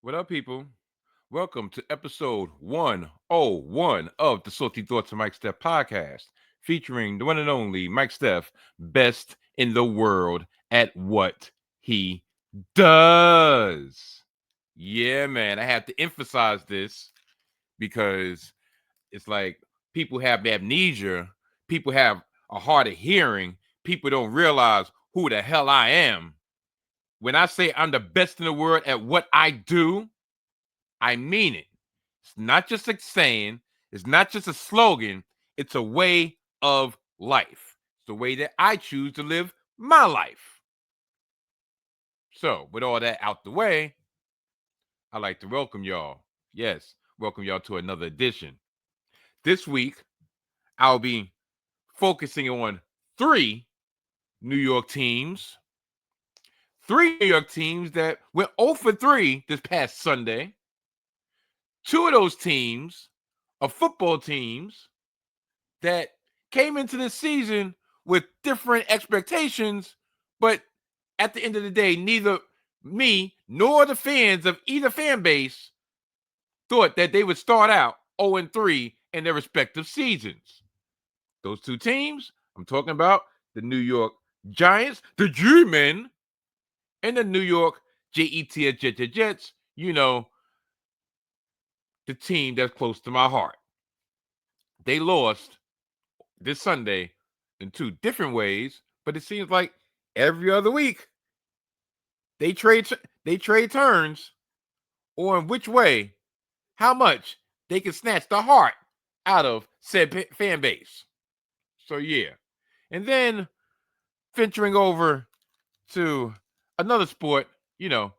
What up, people? Welcome to episode 101 of the Salty Thoughts of Mike Steph podcast, featuring the one and only Mike Steph, best in the world at what he does. Yeah, man, I have to emphasize this because it's like people have amnesia, people have a hard of hearing, people don't realize who the hell I am. When I say I'm the best in the world at what I do, I mean it. It's not just a saying, it's not just a slogan, it's a way of life. It's the way that I choose to live my life. So, with all that out the way, I'd like to welcome y'all. Yes, welcome y'all to another edition. This week, I'll be focusing on three New York teams. Three New York teams that went 0 for 3 this past Sunday. Two of those teams are football teams that came into the season with different expectations, but at the end of the day, neither me nor the fans of either fan base thought that they would start out 0-3 in their respective seasons. Those two teams, I'm talking about the New York Giants, the G-Men, and the New York Jets, the team that's close to my heart. They lost this Sunday in two different ways, but it seems like every other week they trade turns on which way, how much they can snatch the heart out of said fan base. So yeah, and then venturing over to another sport,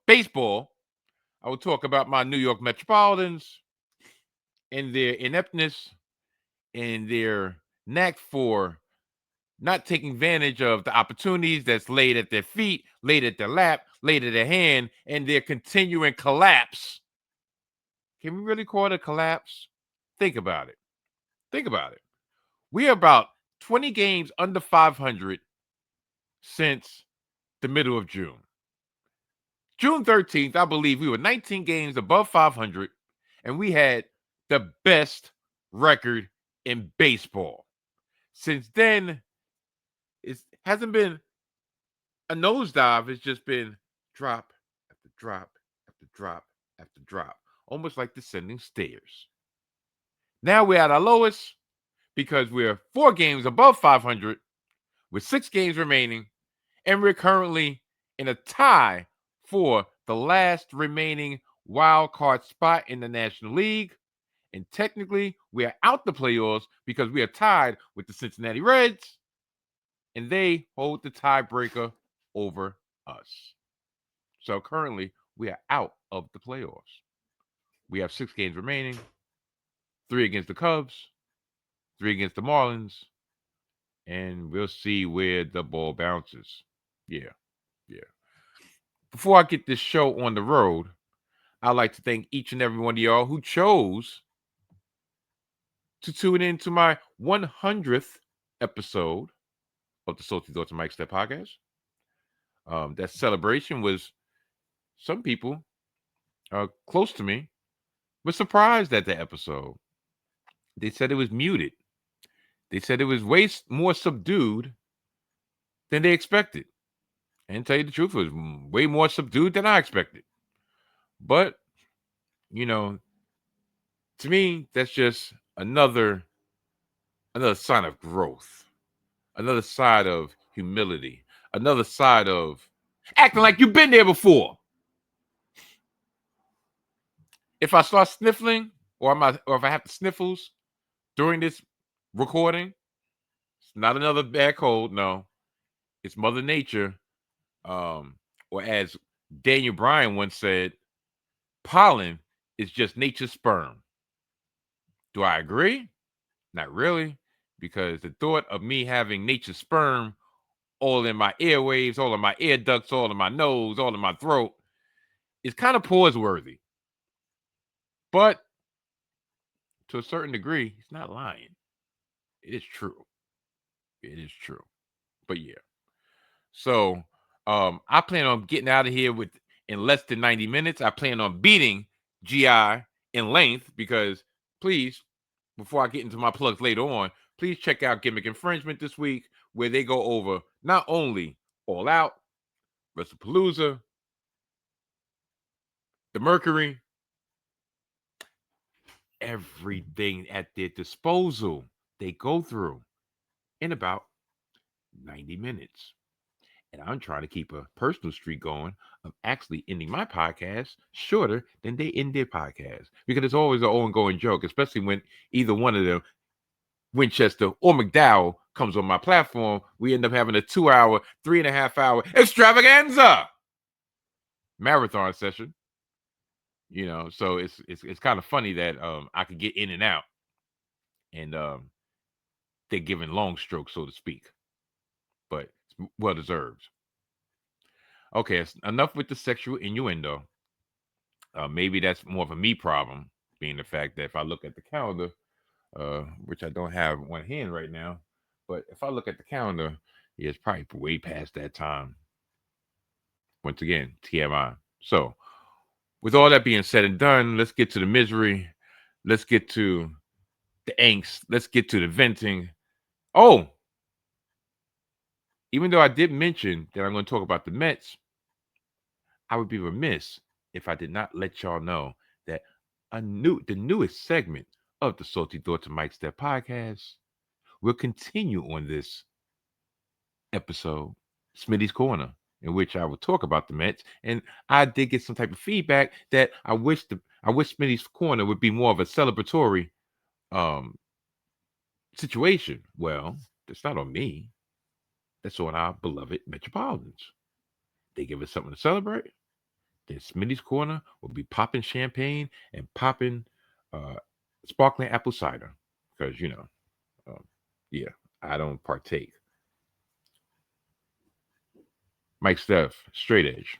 baseball. I will talk about my New York Metropolitans and their ineptness and their knack for not taking advantage of the opportunities that's laid at their feet, laid at their lap, laid at their hand, and their continuing collapse. Can we really call it a collapse? Think about it. Think about it. We are about 20 games under 500 since the middle of June. June 13th, I believe we were 19 games above 500, and we had the best record in baseball. Since then, it hasn't been a nosedive, it's just been drop after drop after drop after drop, almost like descending stairs. Now we're at our lowest because we're 4 games above 500 with 6 games remaining, and we're currently in a tie for the last remaining wild card spot in the National League. And technically, we are out the playoffs because we are tied with the Cincinnati Reds, and they hold the tiebreaker over us. So currently, we are out of the playoffs. We have 6 games remaining, 3 against the Cubs, 3 against the Marlins, and we'll see where the ball bounces. Yeah, yeah. Before I get this show on the road, I'd like to thank each and every one of y'all who chose to tune in to my 100th episode of the Salty Thoughts of Mike Step podcast. That celebration was, some people close to me were surprised at the episode. They said it was muted. They said it was way more subdued than they expected. And to tell you the truth, it was way more subdued than I expected. But, you know, to me, that's just another sign of growth, another side of humility, another side of acting like you've been there before. If I start sniffling or if I have the sniffles during this recording, it's not another bad cold. No, it's Mother Nature. Or as Daniel Bryan once said, pollen is just nature's sperm. Do I agree? Not really, because the thought of me having nature's sperm all in my airwaves, all in my ear ducts, all in my nose, all in my throat is kind of pause worthy. But to a certain degree, he's not lying. It is true. It is true. But yeah. So I plan on getting out of here with in less than 90 minutes. I plan on beating GI in length because, please, before I get into my plugs later on, please check out Gimmick Infringement this week, where they go over not only All Out, WrestlePalooza, the Mercury, everything at their disposal they go through in about 90 minutes. And I'm trying to keep a personal streak going of actually ending my podcast shorter than they end their podcast, because it's always an ongoing joke, especially when either one of them, Winchester or McDowell, comes on my platform. We end up having a 2-hour, 3.5-hour extravaganza marathon session. You know, so it's kind of funny that I could get in and out, and they're giving long strokes, so to speak, but it's well deserved. Okay, it's enough with the sexual innuendo. Maybe that's more of a me problem, being the fact that if I look at the calendar, which I don't have one hand right now, but if I look at the calendar, yeah, it's probably way past that time. Once again, TMI. So, with all that being said and done, let's get to the misery. Let's get to the angst. Let's get to the venting. Oh, even though I did mention that I'm going to talk about the Mets, I would be remiss if I did not let y'all know that the newest segment of the Salty Thoughts of Mike Steph podcast will continue on this episode, Smitty's Corner, in which I will talk about the Mets. And I did get some type of feedback that I wish Smitty's Corner would be more of a celebratory situation. Well, that's not on me. That's on our beloved Metropolitans. They give us something to celebrate. Then Smitty's Corner will be popping champagne and popping sparkling apple cider. Because, yeah, I don't partake. Mike Steph, straight edge.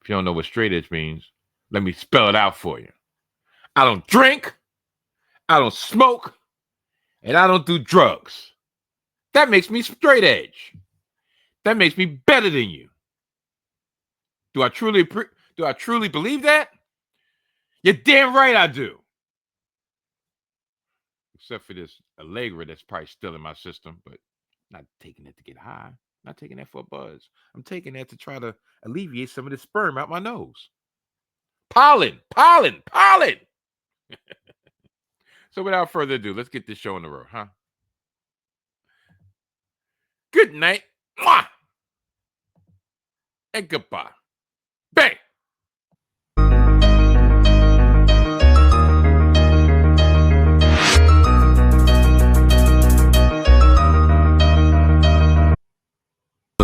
If you don't know what straight edge means, let me spell it out for you. I don't drink, I don't smoke, and I don't do drugs. That makes me straight edge. That makes me better than you. Do I truly believe that? You're damn right I do. Except for this Allegra that's probably still in my system, but not taking it to get high. Not taking that for a buzz. I'm taking that to try to alleviate some of the sperm out my nose. Pollen. So without further ado, let's get this show on the road, huh? Good night. Mwah! And goodbye. Bang!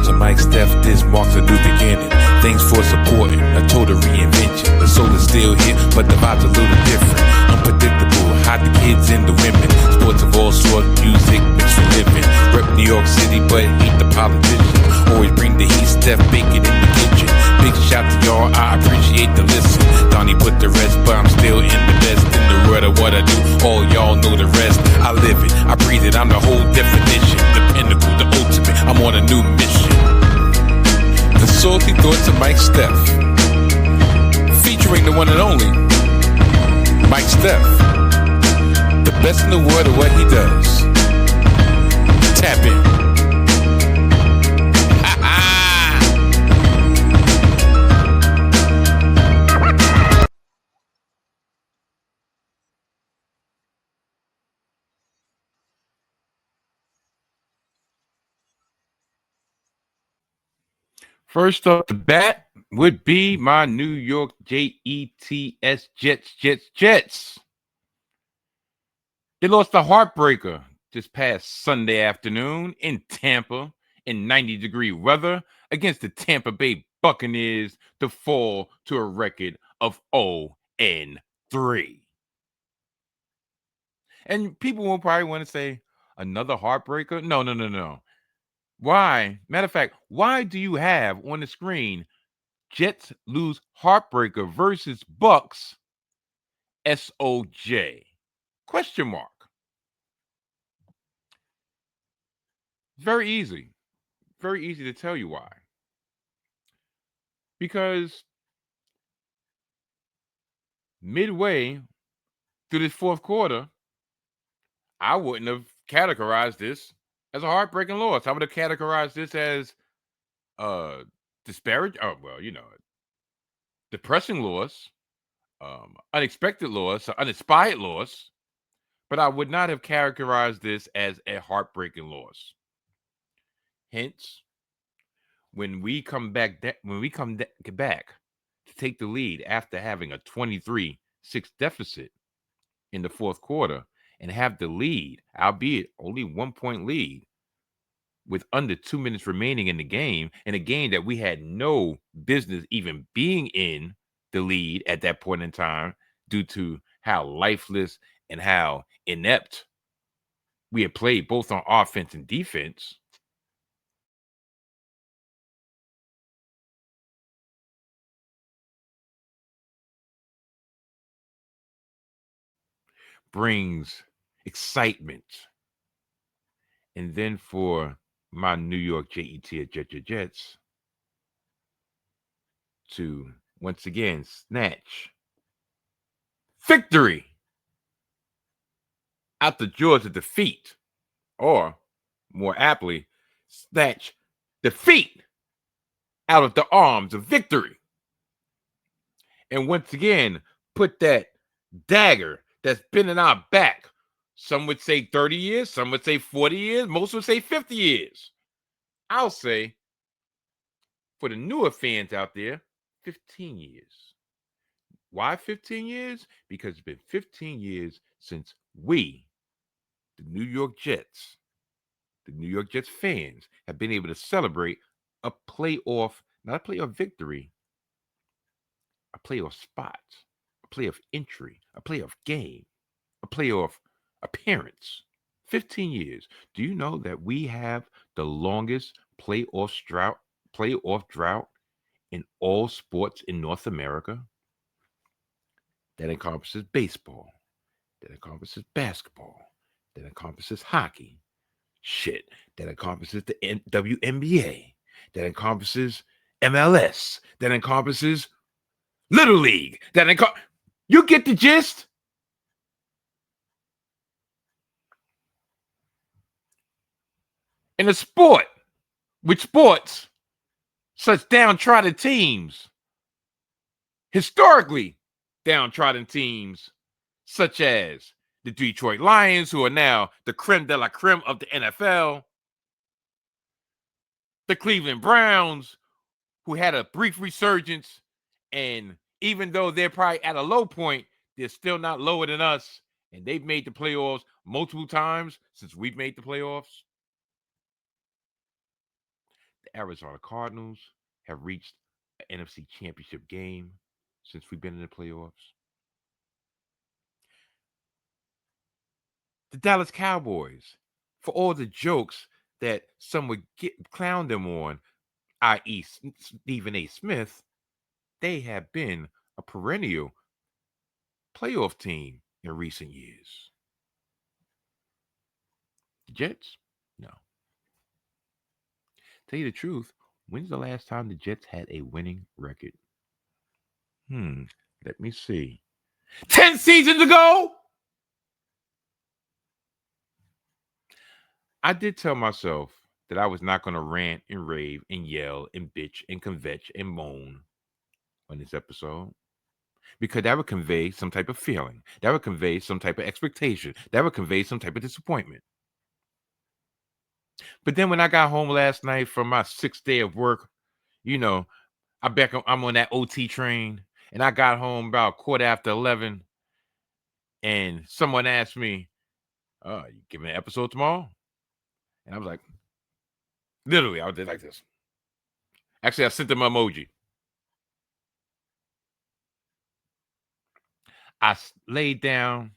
To Mike Steph, this marks a new beginning. Thanks for supporting a total reinvention. The soul is still here, but the vibe's a little different. Unpredictable, hide the kids and the women. Sports of all sorts, music mixed for living. Rep New York City, but hate the politicians. Always bring the heat, Steph bacon in the kitchen. Big shout to y'all, I appreciate the listen. Donnie put the rest, but I'm still in the best. In the word of what I do, all y'all know the rest. I live it, I breathe it, I'm the whole definition. The pinnacle, the ultimate, I'm on a new mission. The Salty Thoughts of Mike Steph, featuring the one and only Mike Steph, the best in the world at what he does. Tap in. First up the bat would be my New York Jets, Jets. They lost a heartbreaker this past Sunday afternoon in Tampa in 90-degree weather against the Tampa Bay Buccaneers to fall to a record of 0-3. And people will probably want to say, another heartbreaker? No. Why? Matter of fact, why do you have on the screen Jets lose heartbreaker versus Bucs SOJ? Question mark. Very easy. Very easy to tell you why. Because midway through this fourth quarter, I wouldn't have categorized this as a heartbreaking loss. I would have categorized this as disparage. Oh, well, depressing loss, unexpected loss, uninspired loss. But I would not have characterized this as a heartbreaking loss. Hence, when we come back to take the lead after having a 23-6 deficit in the fourth quarter and have the lead, albeit only 1 point lead, with under 2 minutes remaining in the game, in a game that we had no business even being in the lead at that point in time due to how lifeless and how inept we had played both on offense and defense. Brings excitement. And then for my New York Jets to once again snatch victory out the jaws of defeat, or more aptly, snatch defeat out of the arms of victory. And once again, put that dagger that's been in our back. Some would say 30 years, some would say 40 years, most would say 50 years. I'll say, for the newer fans out there, 15 years. Why 15 years? Because it's been 15 years since we, the New York Jets fans, have been able to celebrate a playoff, not a playoff victory, a playoff spot, a playoff entry, a playoff game, a playoff appearance. 15 years. Do you know that we have the longest playoff drought in all sports in North America? That encompasses baseball, that encompasses basketball, that encompasses hockey, that encompasses the WNBA, that encompasses MLS, that encompasses Little League, you get the gist? In a sport, with sports, such downtrodden teams, historically downtrodden teams, such as the Detroit Lions, who are now the creme de la creme of the NFL, the Cleveland Browns, who had a brief resurgence, and even though they're probably at a low point, they're still not lower than us, and they've made the playoffs multiple times since we've made the playoffs. The Arizona Cardinals have reached an NFC Championship game since we've been in the playoffs. The Dallas Cowboys, for all the jokes that some would clown them on, i.e. Stephen A. Smith, they have been a perennial playoff team in recent years. The Jets? No. Tell you the truth, when's the last time the Jets had a winning record? Let me see. 10 seasons ago? I did tell myself that I was not going to rant and rave and yell and bitch and kvetch and moan on this episode, because that would convey some type of feeling. That would convey some type of expectation. That would convey some type of disappointment. But then when I got home last night from my 6th day of work, I'm on that OT train, and I got home about 11:15, and someone asked me, "Oh, you giving an episode tomorrow?" And I was like, literally, I did like this. Actually, I sent them an emoji. I laid down,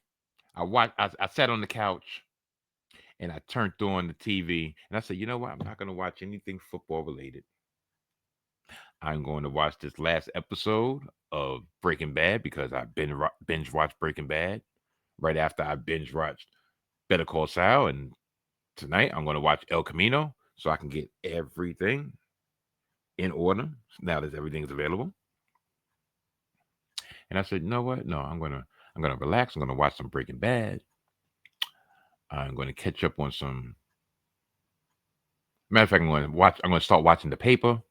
I sat on the couch, and I turned on the TV, and I said, you know what? I'm not going to watch anything football related. I'm going to watch this last episode of Breaking Bad, because I binge watched Breaking Bad right after I binge watched Better Call Saul, and tonight I'm going to watch El Camino so I can get everything in order now that everything is available. And I said, you know what? No, I'm gonna relax. I'm gonna watch some Breaking Bad. I'm gonna catch up on some. Matter of fact, I'm gonna start watching The Paper,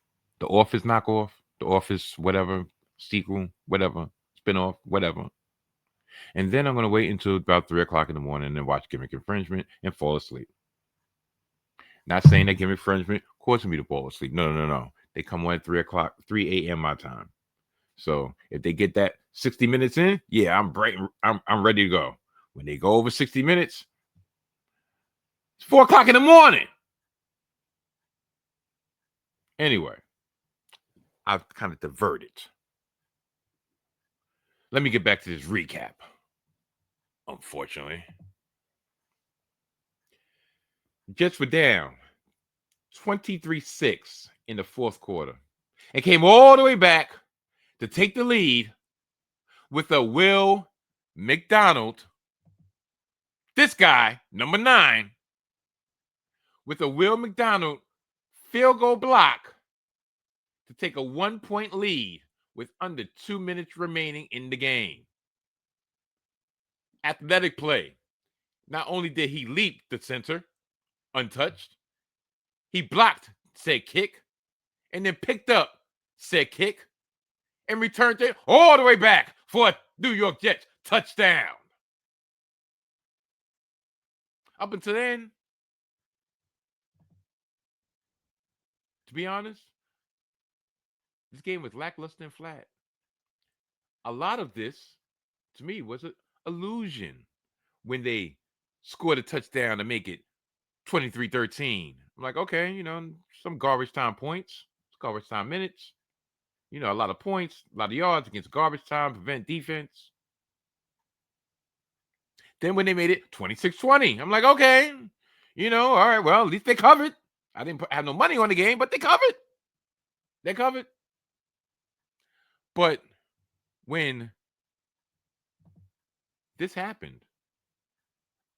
The Office knockoff, The Office whatever sequel, whatever spinoff, whatever. And then I'm gonna wait until about 3 o'clock in the morning and watch Gimmick Infringement and fall asleep. Not saying that Gimmick Infringement causing me to fall asleep. No. They come on at 3 a.m. my time. So if they get that 60 minutes in, yeah, I'm ready to go. When they go over 60 minutes, it's 4 o'clock in the morning. Anyway, I've kind of diverted. Let me get back to this recap. Unfortunately, Jets were down 23-6 in the fourth quarter and came all the way back to take the lead with a Will McDonald. This guy, number 9, with a Will McDonald field goal block to take a 1-point lead with under 2 minutes remaining in the game. Athletic play. Not only did he leap the center untouched, he blocked said kick and then picked up said kick and returned it all the way back for a New York Jets touchdown. Up until then, to be honest, this game was lackluster and flat. A lot of this, to me, was an illusion when they scored a touchdown to make it 23-13. I'm like, okay, some garbage time points, garbage time minutes, a lot of points, a lot of yards against garbage time, prevent defense. Then when they made it 26-20, I'm like, okay, all right, well, at least they covered. I didn't have no money on the game, but they covered. They covered. But when this happened,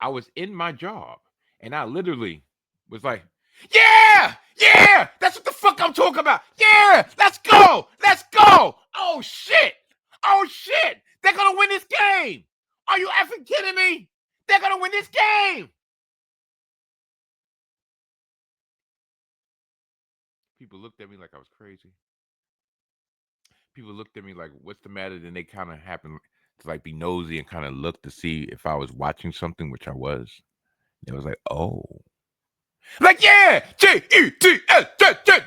I was in my job, and I literally was like, yeah, that's what the fuck I'm talking about. Yeah, let's go. Oh, shit. They're going to win this game. Are you effing kidding me? They're going to win this game. People looked at me like I was crazy. People looked at me like, what's the matter? Then they kind of happened to be nosy and kind of look to see if I was watching something, which I was. It was like, oh. Yeah! Jets!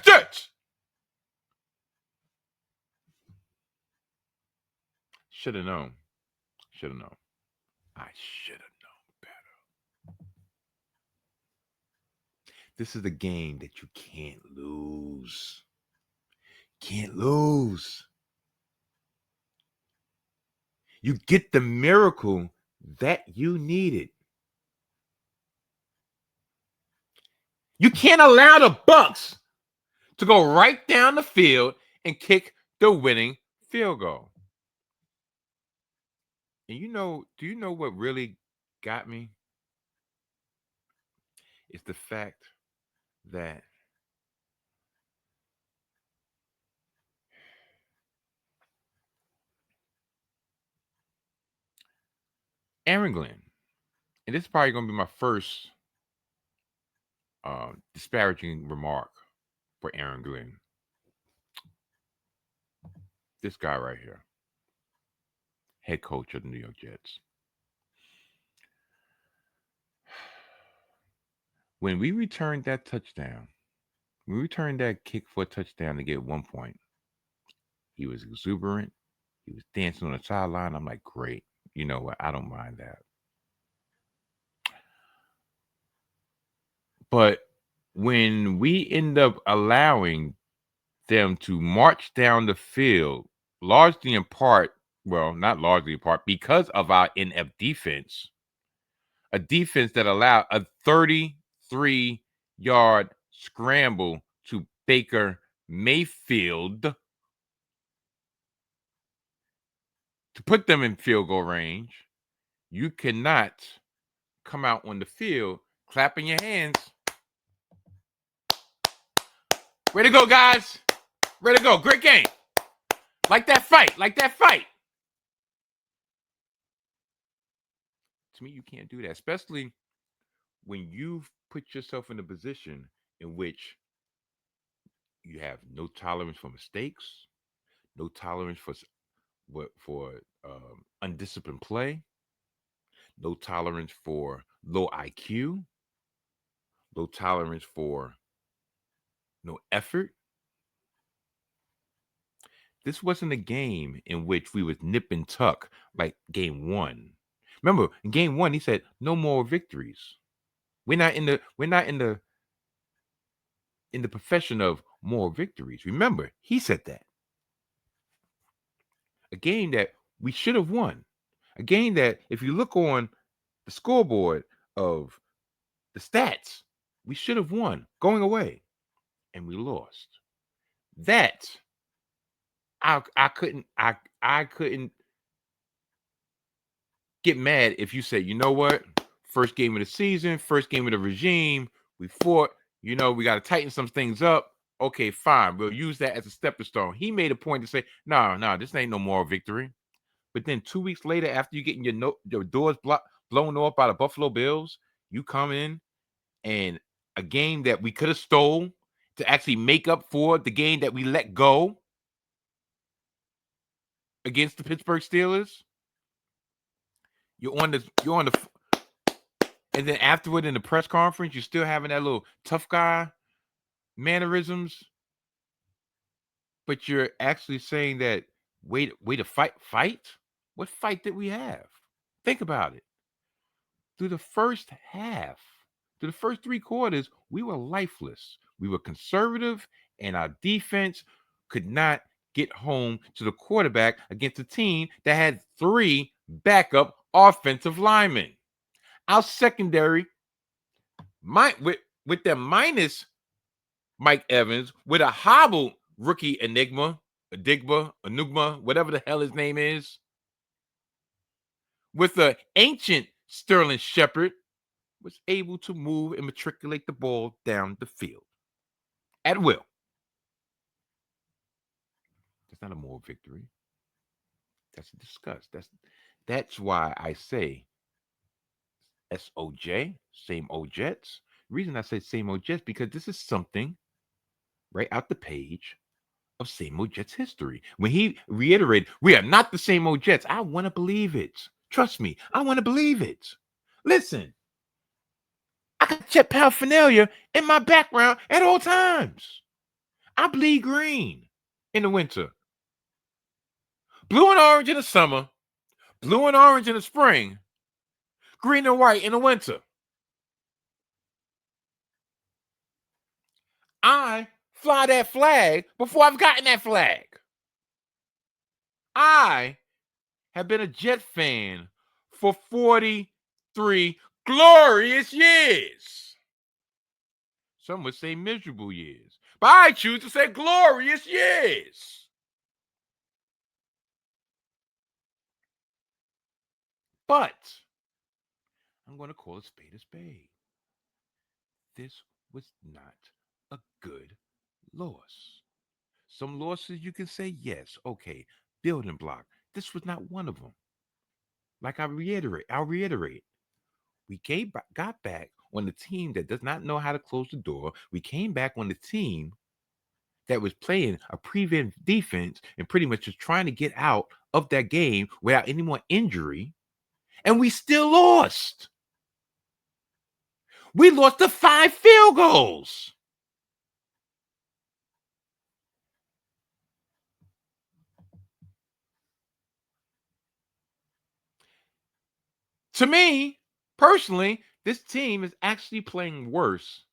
Jets! Should have known. I should have known better. This is a game that you can't lose. You get the miracle that you needed. You can't allow the Bucs to go right down the field and kick the winning field goal. And do you know what really got me? It's the fact that Aaron Glenn, and this is probably going to be my first disparaging remark for Aaron Glenn. This guy right here, head coach of the New York Jets. When we returned that touchdown, we returned that kick for a touchdown to get 1 point, he was exuberant. He was dancing on the sideline. I'm like, great. You know what? I don't mind that. But when we end up allowing them to march down the field, largely in part, well, not largely in part, because of our inept defense, a defense that allowed a 33-yard scramble to Baker Mayfield to put them in field goal range, you cannot come out on the field clapping your hands. Way to go, guys. Way to go. Great game. Like that fight. To me, you can't do that, especially when you've put yourself in a position in which you have no tolerance for mistakes, no tolerance for undisciplined play, no tolerance for low IQ, no tolerance for no effort. This wasn't a game in which we was nip and tuck like game one. Remember, in game one, he said, no more victories. We're not in the profession of more victories. Remember, he said that. A game that we should have won. A game that, if you look on the scoreboard of the stats, we should have won going away, and we lost. That I couldn't get mad if you say, you know what, first game of the season, first game of the regime, we fought, we got to tighten some things up. Okay, fine, we'll use that as a stepping stone. He made a point to say, no, this ain't no moral victory. But then 2 weeks later, after you getting your doors blown off by the Buffalo Bills, you come in and a game that we could have stole to actually make up for the game that we let go against the Pittsburgh Steelers. You're on the, and then afterward in the press conference, you're still having that little tough guy mannerisms, but you're actually saying that way to fight. What fight did we have? Think about it. Through the first half, through the first three quarters, we were lifeless. We were conservative, and our defense could not get home to the quarterback against a team that had 3 backup offensive linemen. Our secondary, with their minus Mike Evans, with a hobbled rookie Enigma, whatever the hell his name is, with the ancient Sterling Shepard, was able to move and matriculate the ball down the field at will. That's not a moral victory. That's a disgust. That's why I say SOJ, same old Jets. The reason I say same old Jets, because this is something right out the page of same old Jets history. When he reiterated, we are not the same old Jets, I want to believe it. Trust me, I want to believe it. Listen, I got jet paraphernalia in my background at all times. I bleed green in the winter, blue and orange in the summer, blue and orange in the spring, green and white in the winter. I fly that flag before I've gotten that flag. I have been a Jet fan for 43 glorious years. Some would say miserable years, but I choose to say glorious years. But I'm going to call a spade a spade. This was not a good loss. Some losses you can say, yes, okay, building block. This was not one of them. Like I'll reiterate. We got back on the team that does not know how to close the door. We came back on the team that was playing a prevent defense and pretty much just trying to get out of that game without any more injury. And we still lost. We lost to 5 field goals. To me, personally, this team is actually playing worse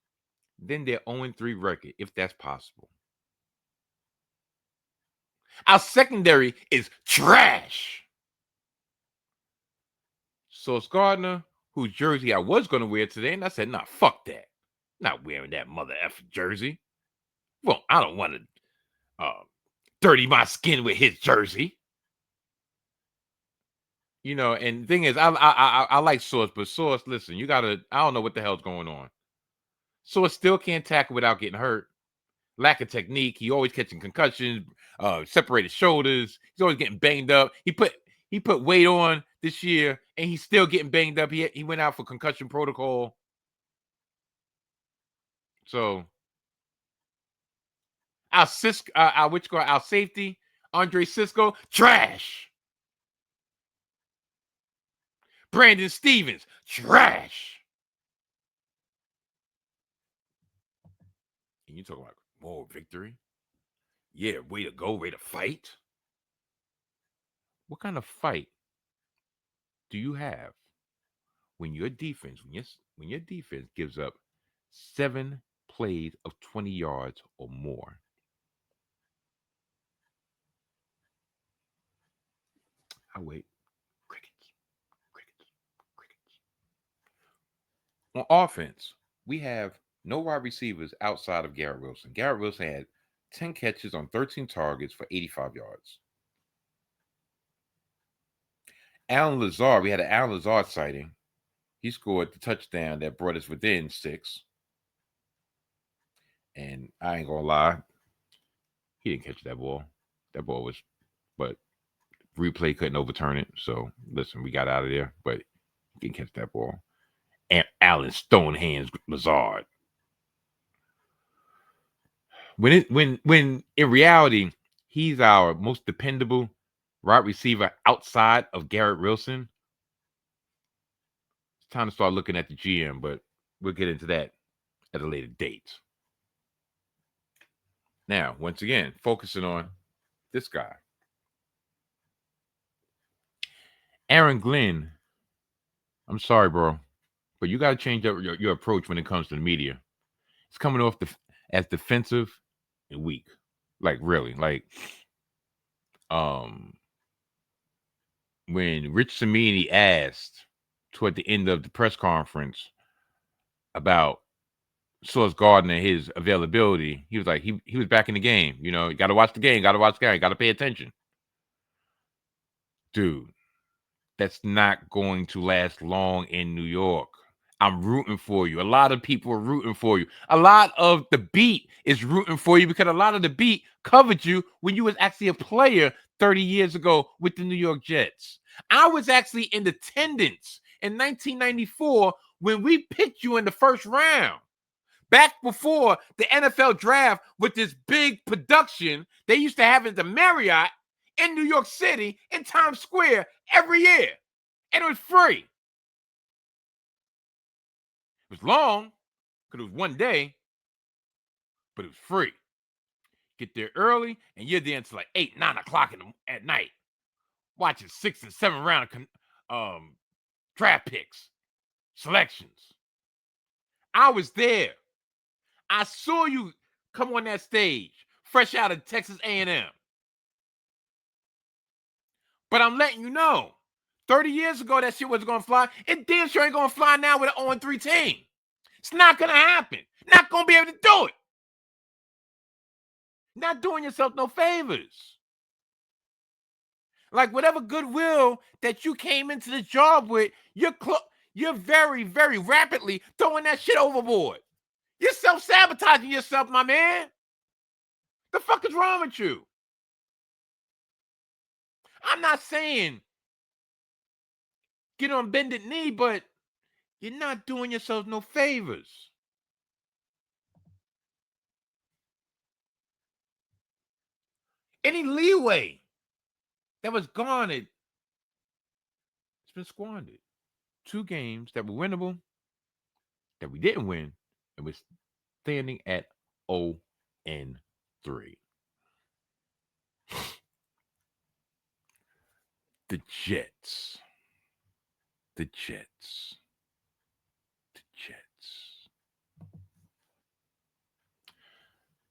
than their 0-3 record, if that's possible. Our secondary is trash. Sauce Gardner, whose jersey I was going to wear today, and I said, nah, fuck that. Not wearing that mother effing jersey. Well, I don't want to dirty my skin with his jersey. And the thing is, I like Sauce, but Sauce, listen, I don't know what the hell's going on. Sauce still can't tackle without getting hurt. Lack of technique. He always catching concussions, separated shoulders. He's always getting banged up. He put weight on this year and he's still getting banged up. He went out for concussion protocol. So our safety, Andre Cisco, trash. Brandon Stevens, trash. And you talking about more victory? Yeah, way to go, way to fight. What kind of fight do you have when your defense, when your defense gives up 7 plays of 20 yards or more? I wait. Crickets. On offense, we have no wide receivers outside of Garrett Wilson. Garrett Wilson had 10 catches on 13 targets for 85 yards. Alan Lazard, we had an Alan Lazard sighting. He scored the touchdown that brought us within 6. And I ain't gonna lie, he didn't catch that ball. That ball was, but replay couldn't overturn it. So listen, we got out of there, but he didn't catch that ball. And Alan Stonehands Lazard. When in reality, he's our most dependable wide receiver outside of Garrett Wilson. It's time to start looking at the GM, but we'll get into that at a later date. Now, once again, focusing on this guy. Aaron Glenn, I'm sorry, bro, but you got to change up your approach when it comes to the media. It's coming off as defensive and weak. Like, really. Like, when Rich Cimini asked toward the end of the press conference about Sauce Gardner, his availability, he was like, he was back in the game. You know, you got to watch the game, got to pay attention. Dude, that's not going to last long in New York. I'm rooting for you. A lot of people are rooting for you. A lot of the beat is rooting for you because a lot of the beat covered you when you was actually a player 30 years ago with the New York Jets. I was actually in attendance in 1994 when we picked you in the first round. Back before the NFL draft with this big production they used to have at the Marriott in New York City in Times Square every year. And it was free. It was long because it was one day, but it was free. Get there early, and you're there until like 8, 9 o'clock at night, watching 6 and 7 round draft picks, selections. I was there. I saw you come on that stage, fresh out of Texas A&M. But I'm letting you know, 30 years ago, that shit wasn't going to fly. It damn sure ain't going to fly now with an 0-3 team. It's not going to happen. Not going to be able to do it. Not doing yourself no favors. Like, whatever goodwill that you came into the job with, you're very, very rapidly throwing that shit overboard. You're self-sabotaging yourself, my man. The fuck is wrong with you? I'm not saying get on bended knee, but you're not doing yourself no favors. Any leeway that was garnered, it's been squandered. 2 games that were winnable, that we didn't win, and we're standing at 0-3. The Jets. The Jets. The Jets.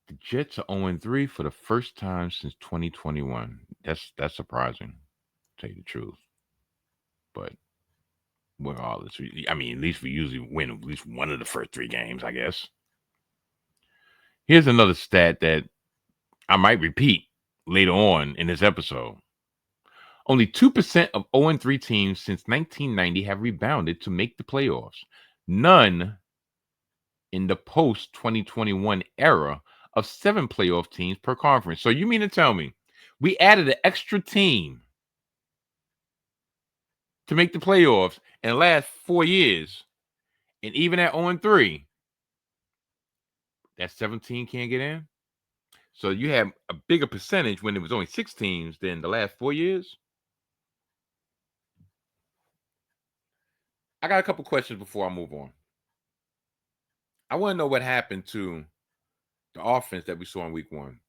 The Jets are 0-3 for the first time since 2021. That's surprising, to tell you the truth. But regardless, I mean, at least we usually win at least one of the first 3 games, I guess. Here's another stat that I might repeat later on in this episode. Only 2% of 0-3 teams since 1990 have rebounded to make the playoffs. None in the post-2021 era of 7 playoff teams per conference. So you mean to tell me we added an extra team to make the playoffs in the last 4 years. And even at 0-3, that 17 can't get in. So you have a bigger percentage when it was only 6 teams than the last 4 years. I got a couple questions before I move on. I want to know what happened to the offense that we saw in week 1.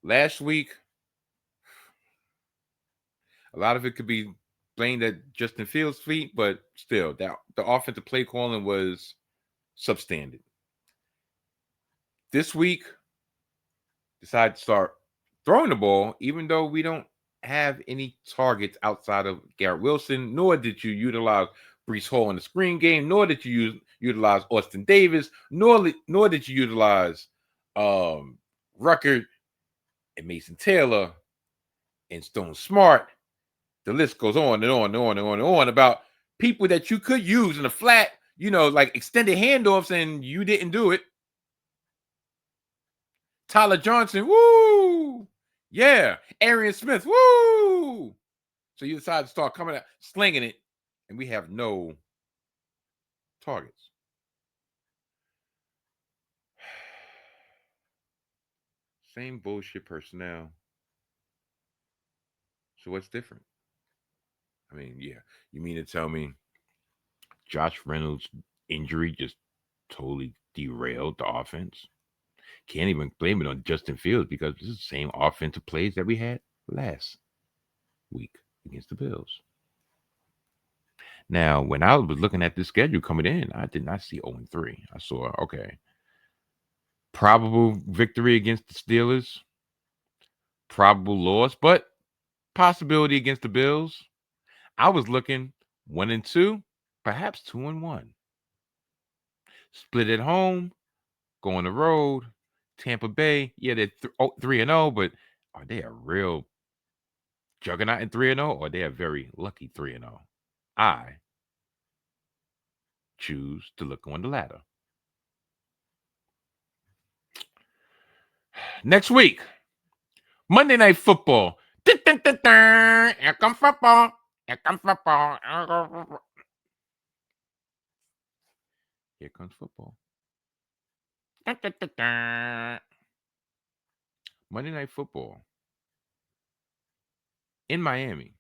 Last week, a lot of it could be blamed at Justin Fields' feet, but still, the offensive play calling was substandard. This week, decided to start throwing the ball, even though we don't have any targets outside of Garrett Wilson, nor did you utilize Breece Hall in the screen game, nor did you utilize Austin Davis, nor did you utilize Rucker and Mason Taylor and Stone Smart. The list goes on and on and on and on and on about people that you could use in a flat, like extended handoffs, and you didn't do it. Tyler Johnson, woo! Yeah. Arian Smith, woo! So you decide to start coming out, slinging it, and we have no targets. Same bullshit personnel. So what's different? I mean, yeah. You mean to tell me Josh Reynolds' injury just totally derailed the offense? Can't even blame it on Justin Fields because this is the same offensive plays that we had last week against the Bills. Now, when I was looking at this schedule coming in, I did not see 0-3. I saw, okay, probable victory against the Steelers, probable loss, but possibility against the Bills. I was looking 1-2, perhaps 2-1. Split at home, go on the road. Tampa Bay, yeah, they're 3-0, but are they a real juggernaut in 3-0, or are they a very lucky 3-0? I choose to look on the latter. Next week, Monday Night Football. Here comes football. Here comes football. Here comes football. Monday Night Football in Miami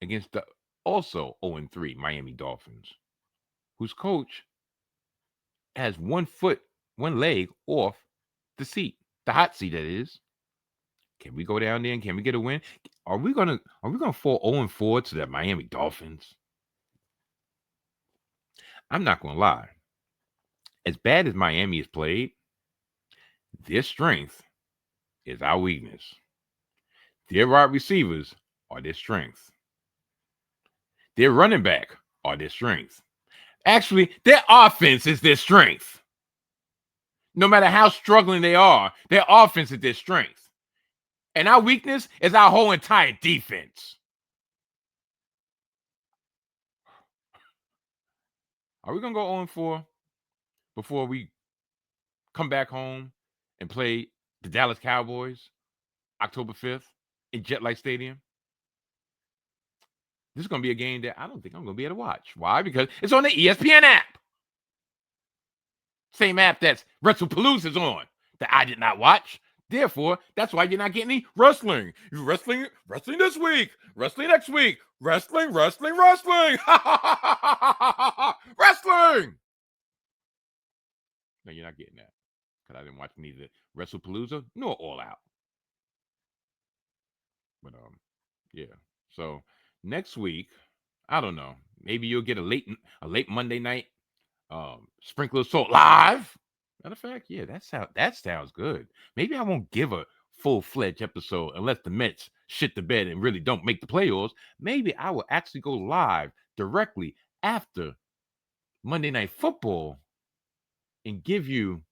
against the also 0-3 Miami Dolphins, whose coach has one leg off the seat, the hot seat that is. Can we go down there and can we get a win? Are we gonna fall 0-4 to that Miami Dolphins? I'm not gonna lie. As bad as Miami has played, their strength is our weakness. Their wide receivers are their strength. Their running back are their strength. Actually, their offense is their strength. No matter how struggling they are, their offense is their strength. And our weakness is our whole entire defense. Are we going to go 0-4 before we come back home and play the Dallas Cowboys October 5th in Jet Light Stadium? This is going to be a game that I don't think I'm going to be able to watch. Why? Because it's on the ESPN app. Same app that's WrestlePalooza's on that I did not watch. Therefore, that's why you're not getting any wrestling. Wrestling this week. Wrestling next week. Wrestling. Wrestling. No, you're not getting that. Because I didn't watch neither WrestlePalooza nor All Out. But yeah. So next week, I don't know. Maybe you'll get a late Monday night Sprinkler Salt live. Matter of fact, yeah, that sounds good. Maybe I won't give a full-fledged episode unless the Mets shit the bed and really don't make the playoffs. Maybe I will actually go live directly after Monday Night Football and give you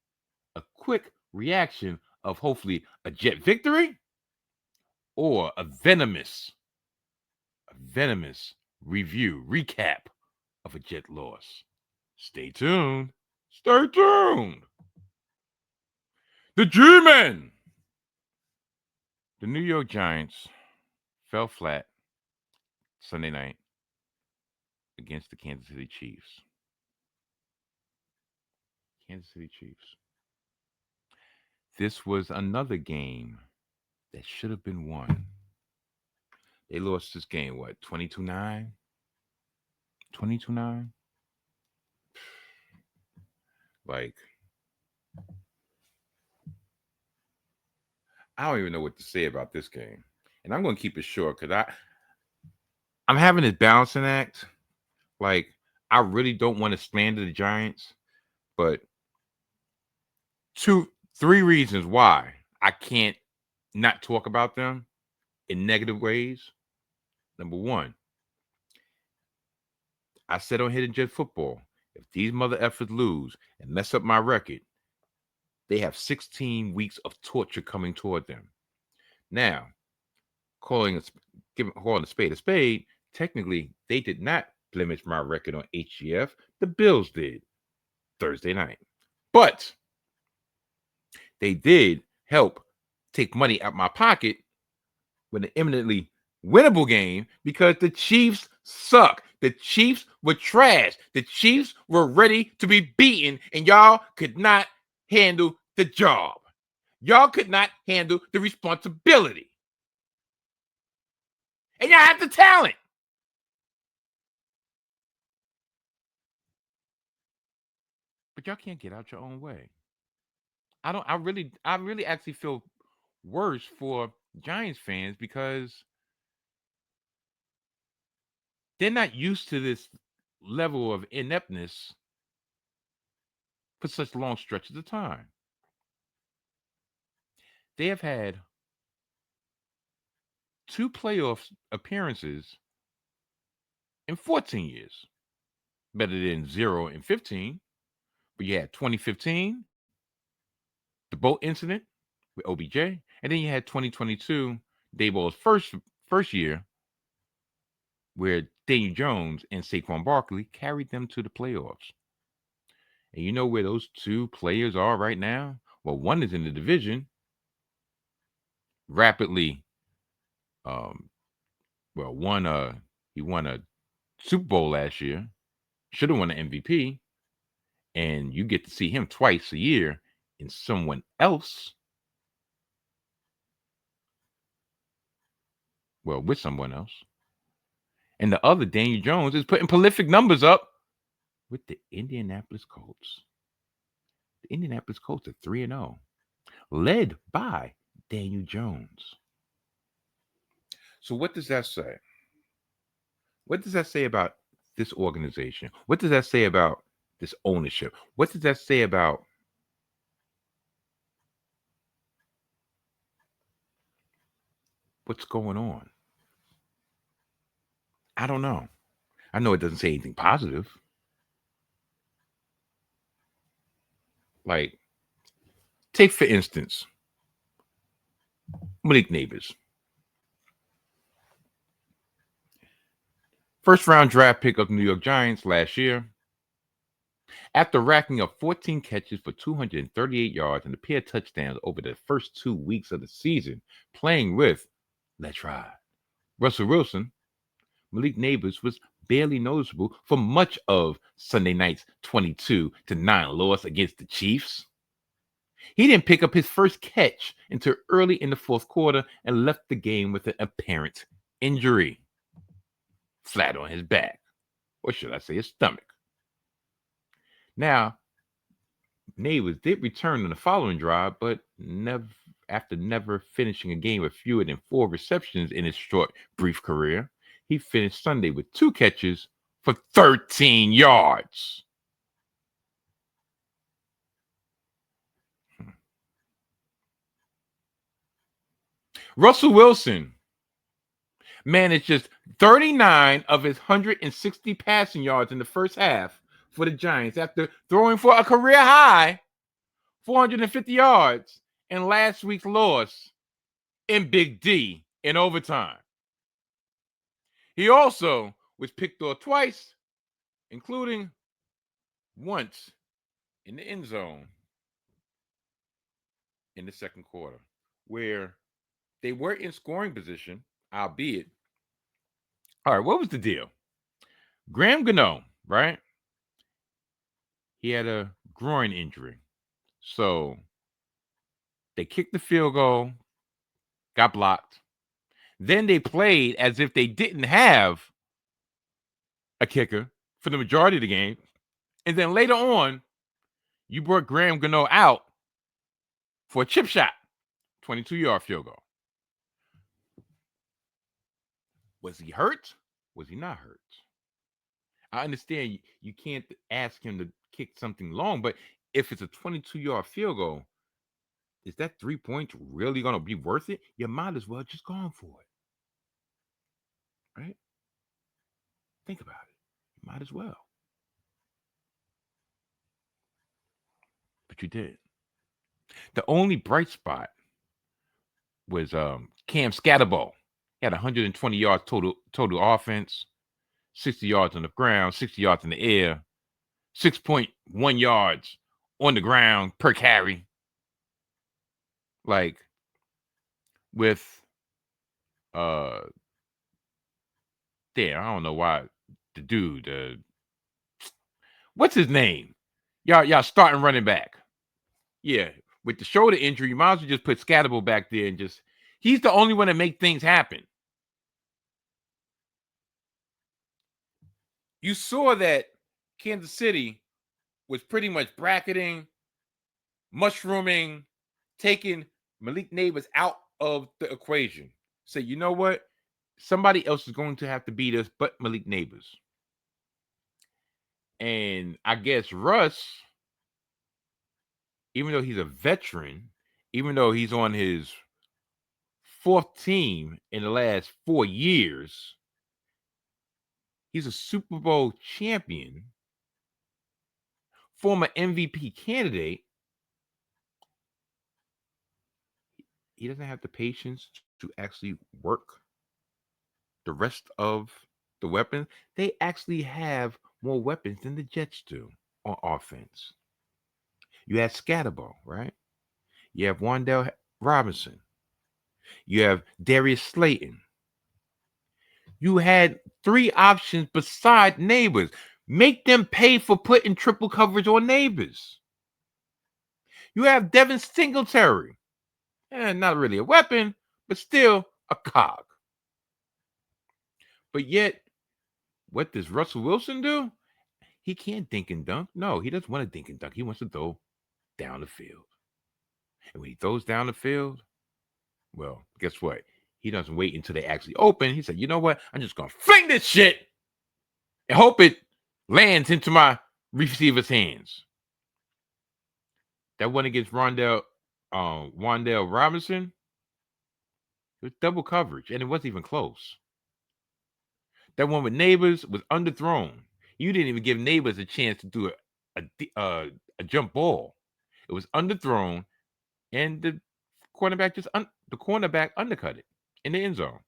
a quick reaction of hopefully a Jet victory or a venomous recap of a Jet loss. Stay tuned. Stay tuned. The G-Men. The New York Giants fell flat Sunday night against the Kansas City Chiefs. Kansas City Chiefs. This was another game that should have been won. They lost this game, what, 22-9? 22-9? Like, I don't even know what to say about this game. And I'm going to keep it short because I'm having this balancing act. Like, I really don't want to slander the Giants, but 3 reasons why I can't not talk about them in negative ways. Number one, I said on Hidden Jet Football, if these mother effers lose and mess up my record, they have 16 weeks of torture coming toward them. Now, calling a spade, technically, they did not blemish my record on HGF. The Bills did Thursday night. But they did help take money out my pocket with an eminently winnable game because the Chiefs suck. The Chiefs were trash. The Chiefs were ready to be beaten, and y'all could not handle the job. Y'all could not handle the responsibility. And y'all have the talent. But y'all can't get out your own way. I really actually feel worse for Giants fans because they're not used to this level of ineptness for such long stretches of time. They have had 2 playoff appearances in 14 years. Better than 0 in 15. But you had 2015, the boat incident with OBJ, and then you had 2022, DABOLL's first year, where Daniel Jones and Saquon Barkley carried them to the playoffs. And you know where those 2 players are right now? Well, one is in the division, rapidly. He won a Super Bowl last year, should have won an MVP, and you get to see him twice a year in someone else. Well, with someone else. And the other, Daniel Jones, is putting prolific numbers up with the Indianapolis Colts. The Indianapolis Colts are 3-0, led by Daniel Jones. So what does that say? What does that say about this organization? What does that say about this ownership? What does that say about what's going on? I don't know. I know it doesn't say anything positive. Like, take for instance, Malik Neighbors. First-round draft pick of the New York Giants last year. After racking up 14 catches for 238 yards and a pair of touchdowns over the first 2 weeks of the season, playing with, let's try, Russell Wilson, Malik Neighbors was barely noticeable for much of Sunday night's 22-9 loss against the Chiefs. He didn't pick up his first catch until early in the fourth quarter and left the game with an apparent injury. Flat on his back, or should I say his stomach. Now, Neighbors did return on the following drive, but after never finishing a game with fewer than 4 receptions in his short, brief career, he finished Sunday with 2 catches for 13 yards. Russell Wilson managed just 39 of his 160 passing yards in the first half for the Giants after throwing for a career high 450 yards in last week's loss in Big D in overtime. He also was picked off twice, including once in the end zone in the second quarter, where they were in scoring position, albeit All right, what was the deal? Graham Gano, right? He had a groin injury. So they kicked the field goal, got blocked. Then they played as if they didn't have a kicker for the majority of the game. And then later on, you brought Graham Gano out for a chip shot, 22-yard field goal. Was he hurt? Was he not hurt? I understand you can't ask him to kick something long, but if it's a 22-yard field goal, is that 3 points really going to be worth it? You might as well just gone for it, right? Think about it. You might as well. But you did. The only bright spot was Cam Scatterbo. He had 120 yards total offense, 60 yards on the ground, 60 yards in the air, 6.1 yards on the ground per carry. Like with I don't know why the dude, what's his name? Y'all starting running back. Yeah, with the shoulder injury, you might as well just put Scatterbo back there and just he's the only one that make things happen. You saw that Kansas City was pretty much bracketing, mushrooming, taking Malik Neighbors out of the equation. Say, you know what? Somebody else is going to have to beat us but Malik Neighbors. And I guess Russ, even though he's a veteran, even though he's on his fourth team in the last 4 years, he's a Super Bowl champion, former MVP candidate. He doesn't have the patience to actually work the rest of the weapons. They actually have more weapons than the Jets do on offense. You have Scatterbo, right? You have Wan'Dale Robinson. You have Darius Slayton. You had 3 options beside Neighbors. Make them pay for putting triple coverage on Neighbors. You have Devin Singletary. Not really a weapon, but still a cog. But yet, what does Russell Wilson do? He can't dink and dunk. No, he doesn't want to dink and dunk. He wants to throw down the field. And when he throws down the field, well, guess what? He doesn't wait until they actually open. He said, you know what? I'm just going to fling this shit and hope it lands into my receiver's hands. That one against Wan'Dale Robinson, it was double coverage, and it wasn't even close. That one with Neighbors was underthrown. You didn't even give Neighbors a chance to do a jump ball. It was underthrown, and the cornerback undercut it in the end zone.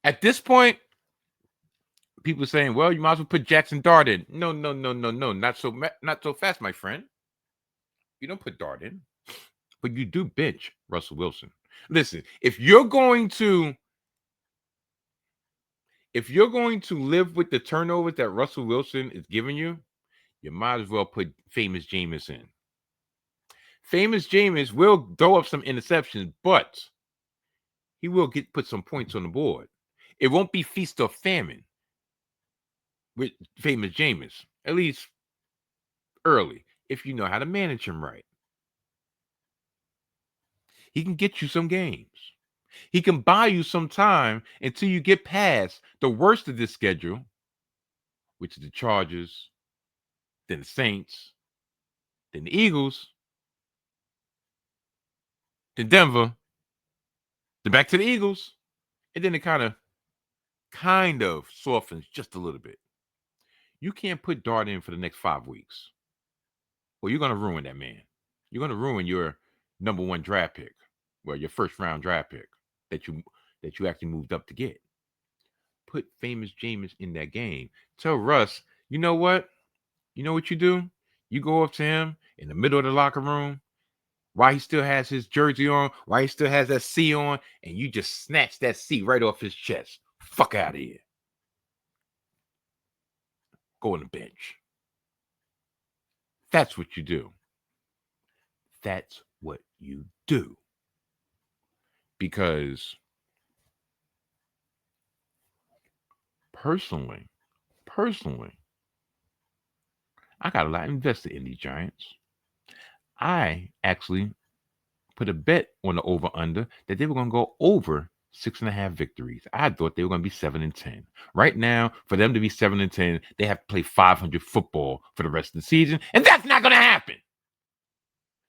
At this point, people are saying, "Well, you might as well put Jackson Dart in." No, not so fast, my friend. You don't put Dart in, but you do bench Russell Wilson. Listen, if you're going to live with the turnovers that Russell Wilson is giving you, you might as well put Famous Jameis in. Famous Jameis will throw up some interceptions, but he will put some points on the board. It won't be feast or famine with Famous Jameis, at least early, if you know how to manage him right. He can get you some games. He can buy you some time until you get past the worst of this schedule, which is the Chargers, then the Saints, then the Eagles, then Denver, then back to the Eagles, and then it kind of softens just a little bit. You can't put Dart in for the next 5 weeks. Well, you're going to ruin that man. You're going to ruin your number 1 draft pick, well, your first round draft pick that you actually moved up to get. Put Famous Jameis in that game. Tell Russ, you know what? You know what you do? You go up to him in the middle of the locker room Why he still has his jersey on, why he still has that C on, and you just snatch that C right off his chest. Fuck out of here. Go on the bench. That's what you do. That's what you do. Because personally, I got a lot invested in these Giants. I actually put a bet on the over-under that they were going to go over 6.5 victories. I thought they were going to be 7-10. Right now, for them to be 7-10, they have to play 500 football for the rest of the season, and that's not going to happen.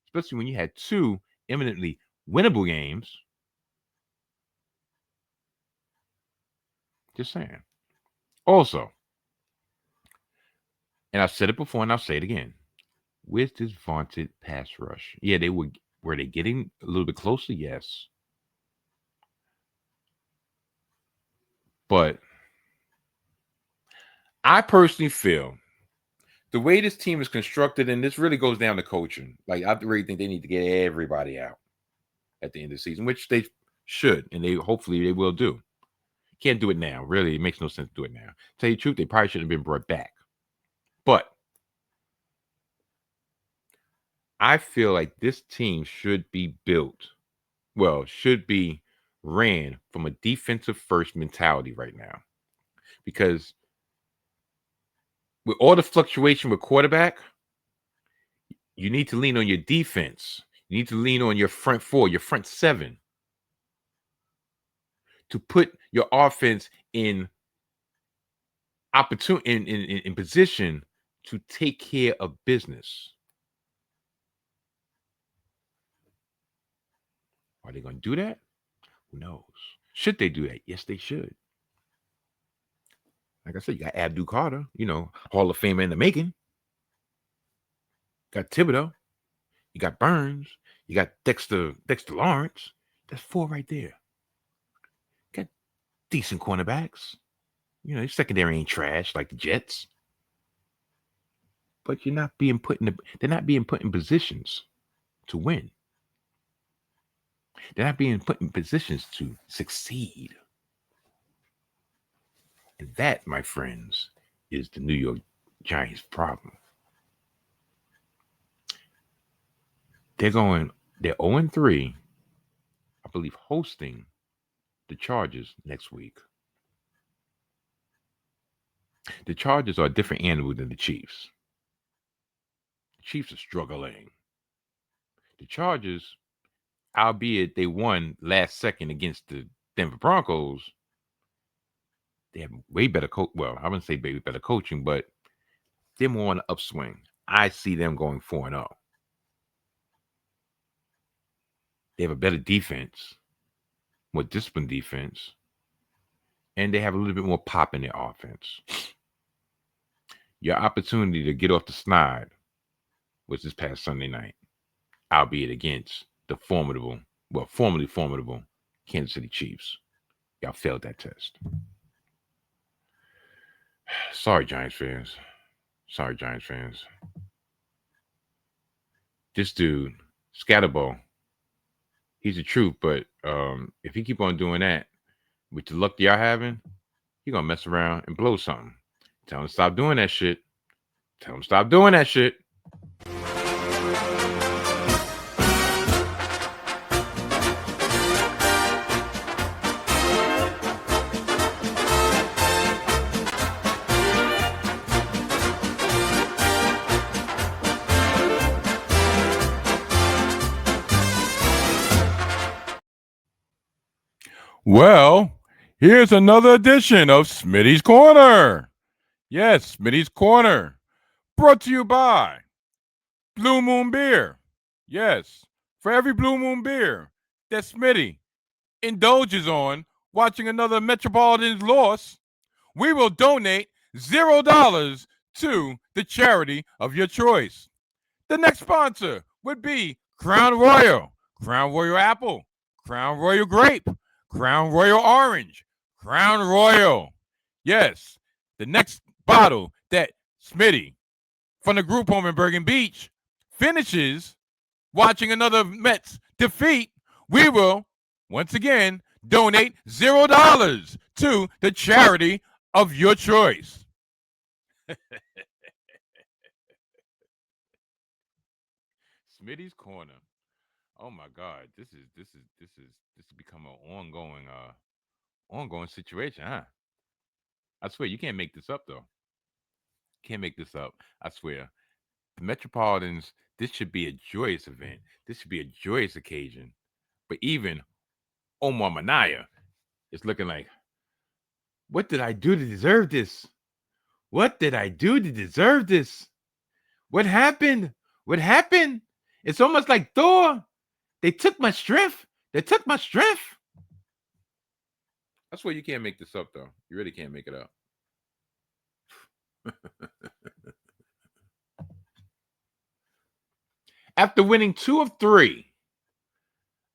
Especially when you had two eminently winnable games. Just saying. Also, and I've said it before and I'll say it again. Where's this vaunted pass rush? Yeah, were they getting a little bit closer? Yes. But I personally feel the way this team is constructed, and this really goes down to coaching. Like, I really think they need to get everybody out at the end of the season, which they should, and hopefully they will do. Can't do it now. Really, it makes no sense to do it now. Tell you the truth, they probably shouldn't have been brought back. But I feel like this team should be built, should be ran from a defensive first mentality right now. Because with all the fluctuation with quarterback, you need to lean on your defense. You need to lean on your front four, your front seven, to put your offense in position to take care of business. Are they going to do that? Who knows? Should they do that? Yes, they should. Like I said, you got Abdul Carter, Hall of Famer in the making. Got Thibodeau. You got Burns. You got Dexter Lawrence. That's 4 right there. Got decent cornerbacks. Your secondary ain't trash like the Jets. But they're not being put in positions to win. They're not being put in positions to succeed. And that, my friends, is the New York Giants' problem. They're 0-3, I believe, hosting the Chargers next week. The Chargers are a different animal than the Chiefs. The Chiefs are struggling. The Chargers, albeit they won last second against the Denver Broncos, they have way better I wouldn't say way better coaching, but they're more on the upswing. I see them going 4-0. They have a better defense, more disciplined defense, and they have a little bit more pop in their offense. Your opportunity to get off the snide was this past Sunday night, albeit against the formerly formidable Kansas City Chiefs. Y'all failed that test. Sorry, Giants fans. This dude, Scatterball, he's the truth, but if he keep on doing that, with the luck y'all having, he gonna mess around and blow something. Tell him to stop doing that shit. Well, here's another edition of Smitty's Corner. Yes, Smitty's Corner. Brought to you by Blue Moon Beer. Yes, for every Blue Moon beer that Smitty indulges on watching another Metropolitan's loss, we will donate $0 to the charity of your choice. The next sponsor would be Crown Royal Apple, Crown Royal Grape, Crown Royal Orange, Crown Royal. Yes, the next bottle that Smitty from the group home in Bergen Beach finishes watching another Mets defeat, we will once again donate $0 to the charity of your choice. Smitty's Corner. Oh my God, this has become an ongoing situation, huh? I swear you can't make this up though. Can't make this up. I swear. The Metropolitans, this should be a joyous event. This should be a joyous occasion. But even Omar Minaya is looking like, what did I do to deserve this? What did I do to deserve this? What happened? What happened? It's almost like Thor. They took my strength. They took my strength. I swear you can't make this up, though. You really can't make it up. After winning 2 of 3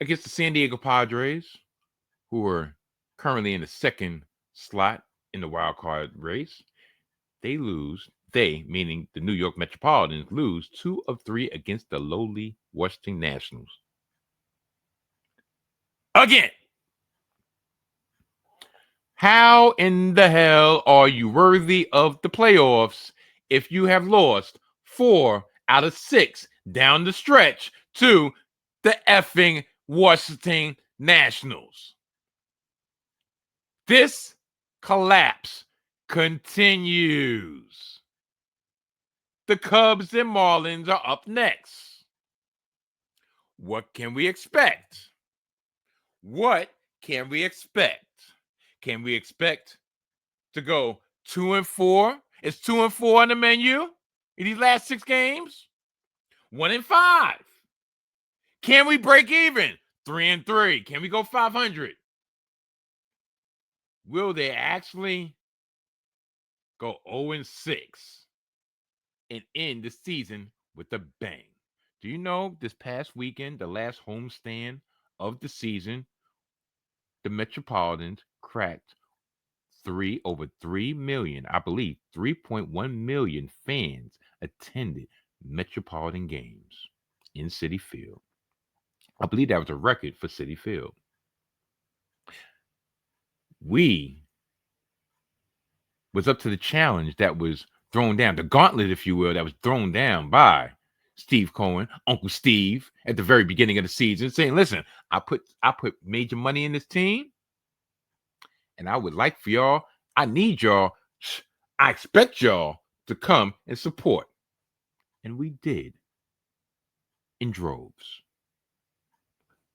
against the San Diego Padres, who are currently in the second slot in the wild card race, they lose. They, meaning the New York Metropolitans, lose 2 of 3 against the lowly Washington Nationals. Again. How in the hell are you worthy of the playoffs if you have lost 4 out of 6 down the stretch to the effing Washington Nationals? This collapse continues. The Cubs and Marlins are up next. What can we expect? What can we expect? Can we expect to go 2-4? Is 2-4 on the menu in these last 6 games? 1-5. Can we break even? 3-3. Can we go 500? Will they actually go 0-6 and end the season with a bang? Do you know this past weekend, the last homestand of the season, the Metropolitans cracked over 3 million, I believe 3.1 million fans attended Metropolitan games in Citi Field. I believe that was a record for Citi Field. We was up to the challenge that was thrown down, the gauntlet, if you will, that was thrown down by Steve Cohen, Uncle Steve, at the very beginning of the season, saying, listen, I put major money in this team, and I would like for y'all, I need y'all, I expect y'all to come and support. And we did in droves.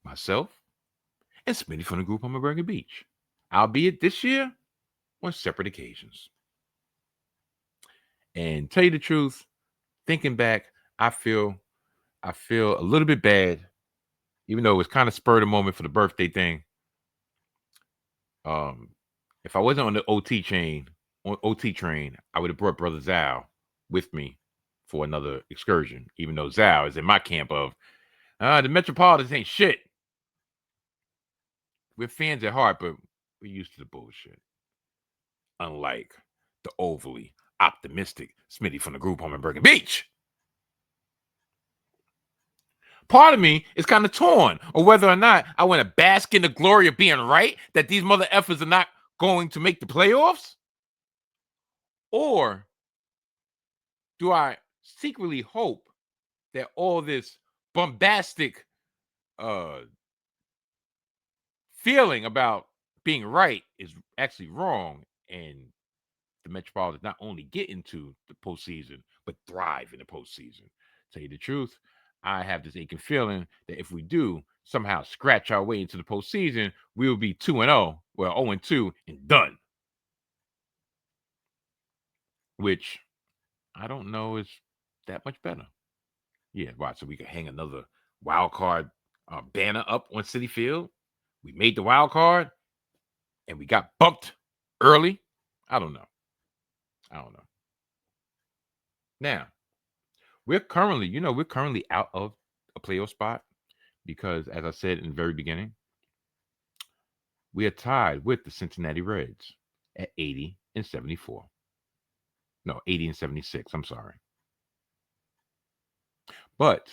Myself and Smitty from the group on Burger Beach, albeit this year on separate occasions. And tell you the truth, thinking back, I feel a little bit bad, even though it was kind of spur of the moment for the birthday thing. If I wasn't on the OT train, I would have brought Brother Zal with me for another excursion, even though Zal is in my camp of the Metropolitans ain't shit. We're fans at heart, but we're used to the bullshit. Unlike the overly optimistic Smitty from the group home in Bergen Beach. Part of me is kind of torn on whether or not I want to bask in the glory of being right, that these mother effers are not going to make the playoffs, or do I secretly hope that all this bombastic feeling about being right is actually wrong, and the Metropolitans not only get into the postseason, but thrive in the postseason? Tell you the truth, I have this aching feeling that if we do somehow scratch our way into the postseason, we will be 2-0, well, 0-2 and done. Which I don't know is that much better. Yeah, right. So we could hang another wild card banner up on Citi Field. We made the wild card and we got bumped early. I don't know. Now, we're currently out of a playoff spot because, as I said in the very beginning, we are tied with the Cincinnati Reds at 80-74. No, 80-76. I'm sorry. But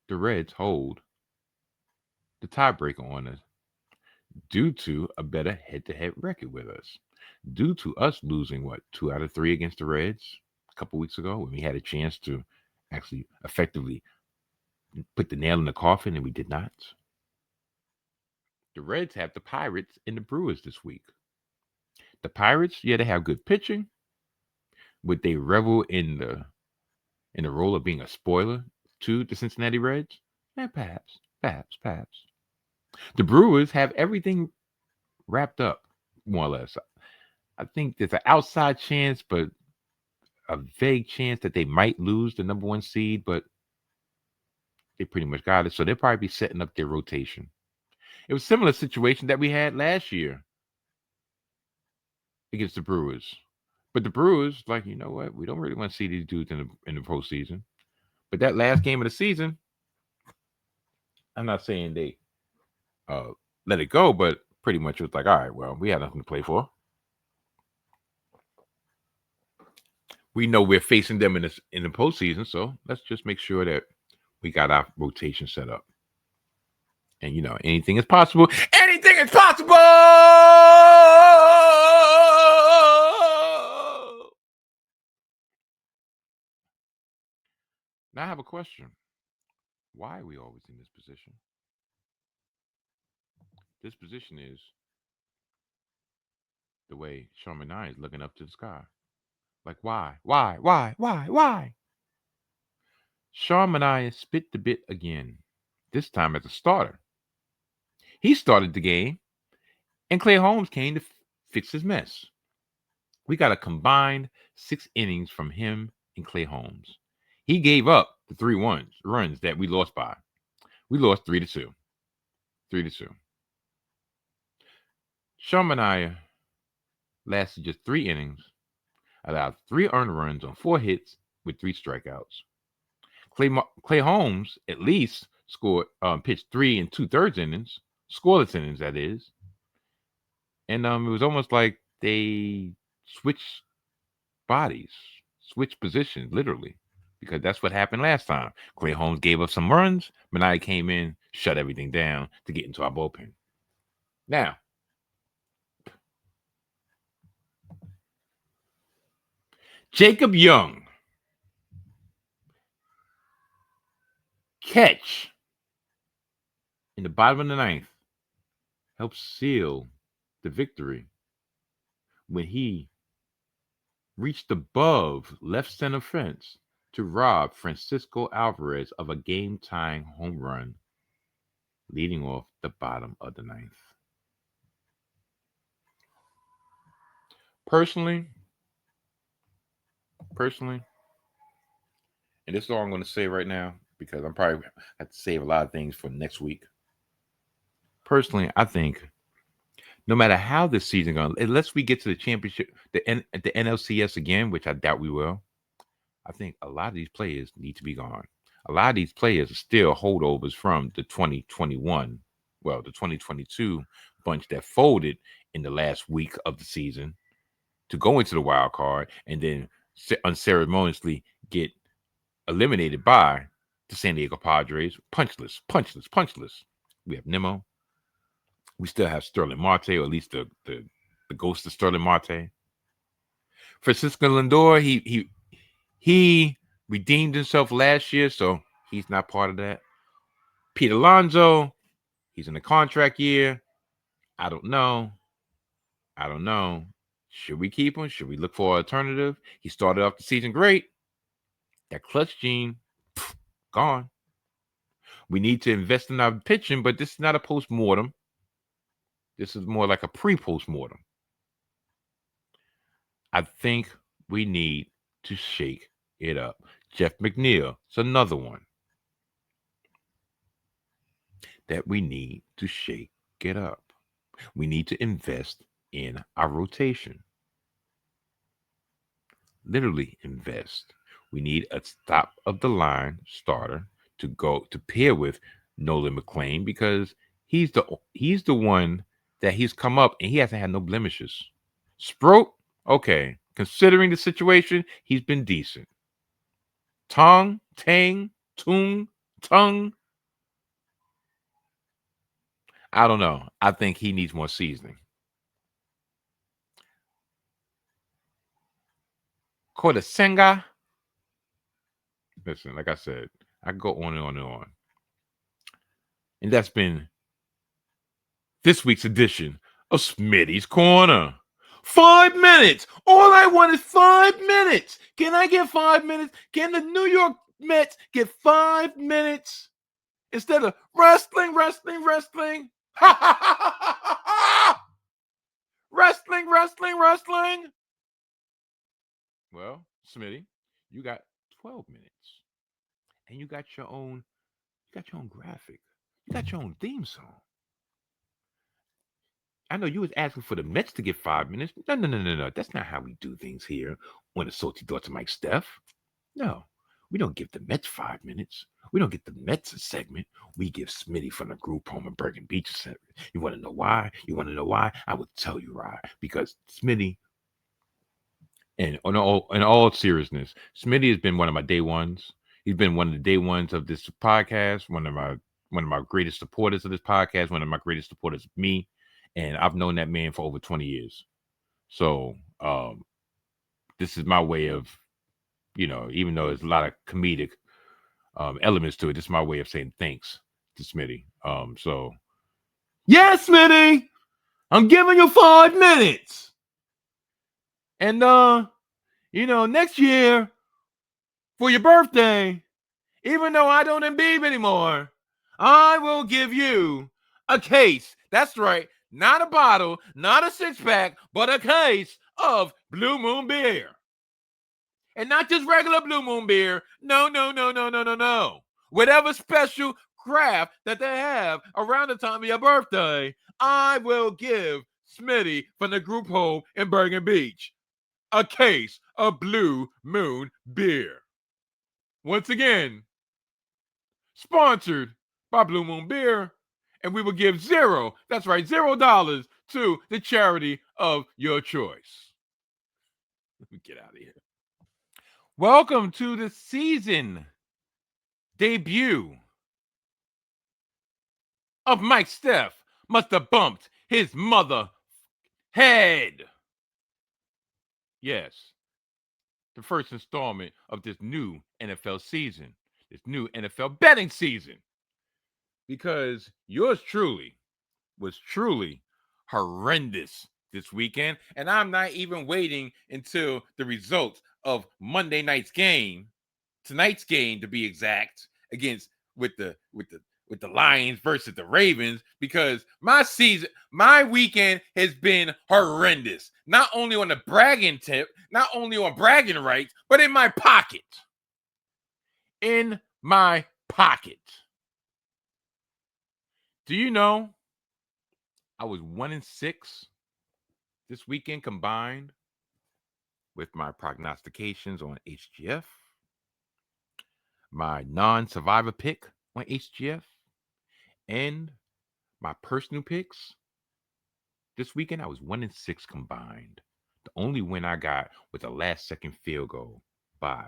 the Reds hold the tiebreaker on us due to a better head-to-head record with us. Due to us losing, 2 out of 3 against the Reds a couple weeks ago when we had a chance to actually effectively put the nail in the coffin and we did not. The Reds have the Pirates and the Brewers this week. The Pirates, yeah, they have good pitching. Would they revel in the role of being a spoiler to the Cincinnati Reds? Perhaps. The Brewers have everything wrapped up, more or less. I think there's an outside chance, but a vague chance that they might lose the number 1 seed, but they pretty much got it. So they'll probably be setting up their rotation. It was a similar situation that we had last year against the Brewers. But the Brewers, like, you know what? We don't really want to see these dudes in the postseason. But that last game of the season, I'm not saying they let it go, but pretty much it was like, all right, well, we had nothing to play for. We know we're facing them in the postseason, so let's just make sure that we got our rotation set up. And, you know, anything is possible. Anything is possible! Now I have a question. Why are we always in this position? This position is the way Sean Manaea is looking up to the sky. Like, why? Sean Manaea spit the bit again, this time as a starter. He started the game, and Clay Holmes came to fix his mess. We got a combined 6 innings from him and Clay Holmes. He gave up the 3 runs that we lost by. We lost 3-2. 3-2. Sean Manaea lasted just 3 innings, allowed 3 earned runs on 4 hits with 3 strikeouts. Clay Holmes at least scored, pitched 3 2/3 innings, scoreless innings, that is. And it was almost like they switched bodies, switched positions, literally, because that's what happened last time. Clay Holmes gave up some runs. Manaea came in, shut everything down to get into our bullpen. Now, Jacob Young. Catch in the bottom of the 9th helped seal the victory when he reached above left center fence to rob Francisco Alvarez of a game-tying home run, leading off the bottom of the 9th. Personally, and this is all I'm going to say right now, because I'm probably have to save a lot of things for next week. Personally, I think no matter how this season goes, unless we get to the championship, the NLCS again, which I doubt we will, I think a lot of these players need to be gone. A lot of these players are still holdovers from the 2022 bunch that folded in the last week of the season to go into the wild card and then unceremoniously get eliminated by the San Diego Padres. Punchless. We have Nimmo. We still have Sterling Marte, or at least the ghost of Sterling Marte. Francisco Lindor, he redeemed himself last year, so he's not part of that. Pete Alonso, he's in a contract year. I don't know. Should we keep him? Should we look for an alternative? He started off the season great. That clutch gene, gone. We need to invest in our pitching, but this is not a post-mortem. This is more like a pre-post-mortem. I think we need to shake it up. Jeff McNeil is another one that we need to shake it up. We need to invest in our rotation. Literally invest. We need a top-of-the-line starter to pair with Nolan McClain, because he's the one that he's come up and he hasn't had no blemishes. Sproat, okay, considering the situation, he's been decent. Tung, tongue. I don't know. I think he needs more seasoning. Senga. Listen, like I said, I can go on and on and on. And that's been this week's edition of Smitty's Corner. 5 minutes. All I want is 5 minutes. Can I get 5 minutes? Can the New York Mets get 5 minutes instead of wrestling? Wrestling. Well, Smitty, you got 12 minutes. And you got your own graphic. You got your own theme song. I know you was asking for the Mets to get 5 minutes. No. That's not how we do things here on the Salty Thoughts of Mike Steph. No, we don't give the Mets 5 minutes. We don't get the Mets a segment. We give Smitty from the group home in Bergen Beach a segment. You want to know why? I will tell you why. Because Smitty, and in all seriousness, Smitty has been one of my day ones. He's been one of the day ones of this podcast, one of my greatest supporters of this podcast, one of my greatest supporters of me. And I've known that man for over 20 years. So this is my way of, even though there's a lot of comedic elements to it, this is my way of saying thanks to Smitty. So, yes, Smitty, I'm giving you 5 minutes. And, next year for your birthday, even though I don't imbibe anymore, I will give you a case. That's right. Not a bottle, not a 6-pack, but a case of Blue Moon beer. And not just regular Blue Moon beer. No. Whatever special craft that they have around the time of your birthday, I will give Smitty from the group home in Bergen Beach a case of Blue Moon beer. Once again, sponsored by Blue Moon Beer. And we will give $0 to the charity of your choice. Let me get out of here. Welcome to the season debut of Mike Steph must have bumped his mother head. Yes, the first installment of this new NFL season, this new NFL betting season. Because yours truly was truly horrendous this weekend. And I'm not even waiting until the results of Monday night's game, tonight's game to be exact, against with the Lions versus the Ravens, because my weekend has been horrendous. Not only on the bragging tip, not only on bragging rights, but in my pocket. In my pocket. Do you know I was 1-6 this weekend combined with my prognostications on HGF, my non-survivor pick on HGF, and my personal picks? This weekend, I was 1-6 combined. The only win I got was a last-second field goal by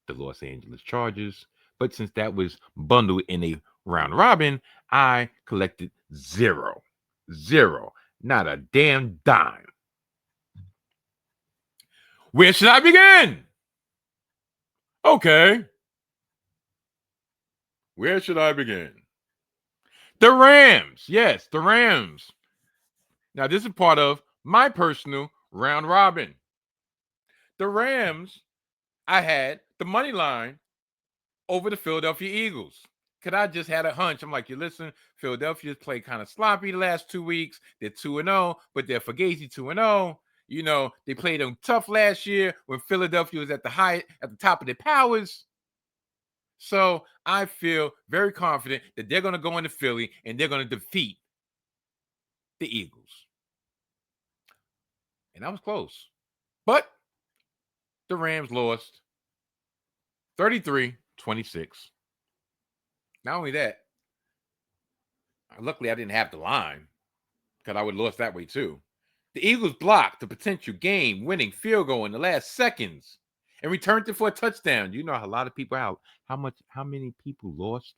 the Los Angeles Chargers. But since that was bundled in a round robin, I collected zero. Not a damn dime. Where should I begin? Okay. Where should I begin? The Rams. Yes, the Rams. Now, this is part of my personal round robin. The Rams, I had the money line over the Philadelphia Eagles. Because I just had a hunch. I'm like, you listen, Philadelphia's played kind of sloppy the last 2 weeks. They're 2-0, but they're Fugazi 2-0. You know, they played them tough last year when Philadelphia was at the top of their powers. So I feel very confident that they're going to go into Philly and they're going to defeat the Eagles. And I was close. But the Rams lost 33-26. Not only that, luckily I didn't have the line because I would have lost that way too. The Eagles blocked the potential game-winning field goal in the last seconds. and returned it for a touchdown. You know how a lot of people how many people lost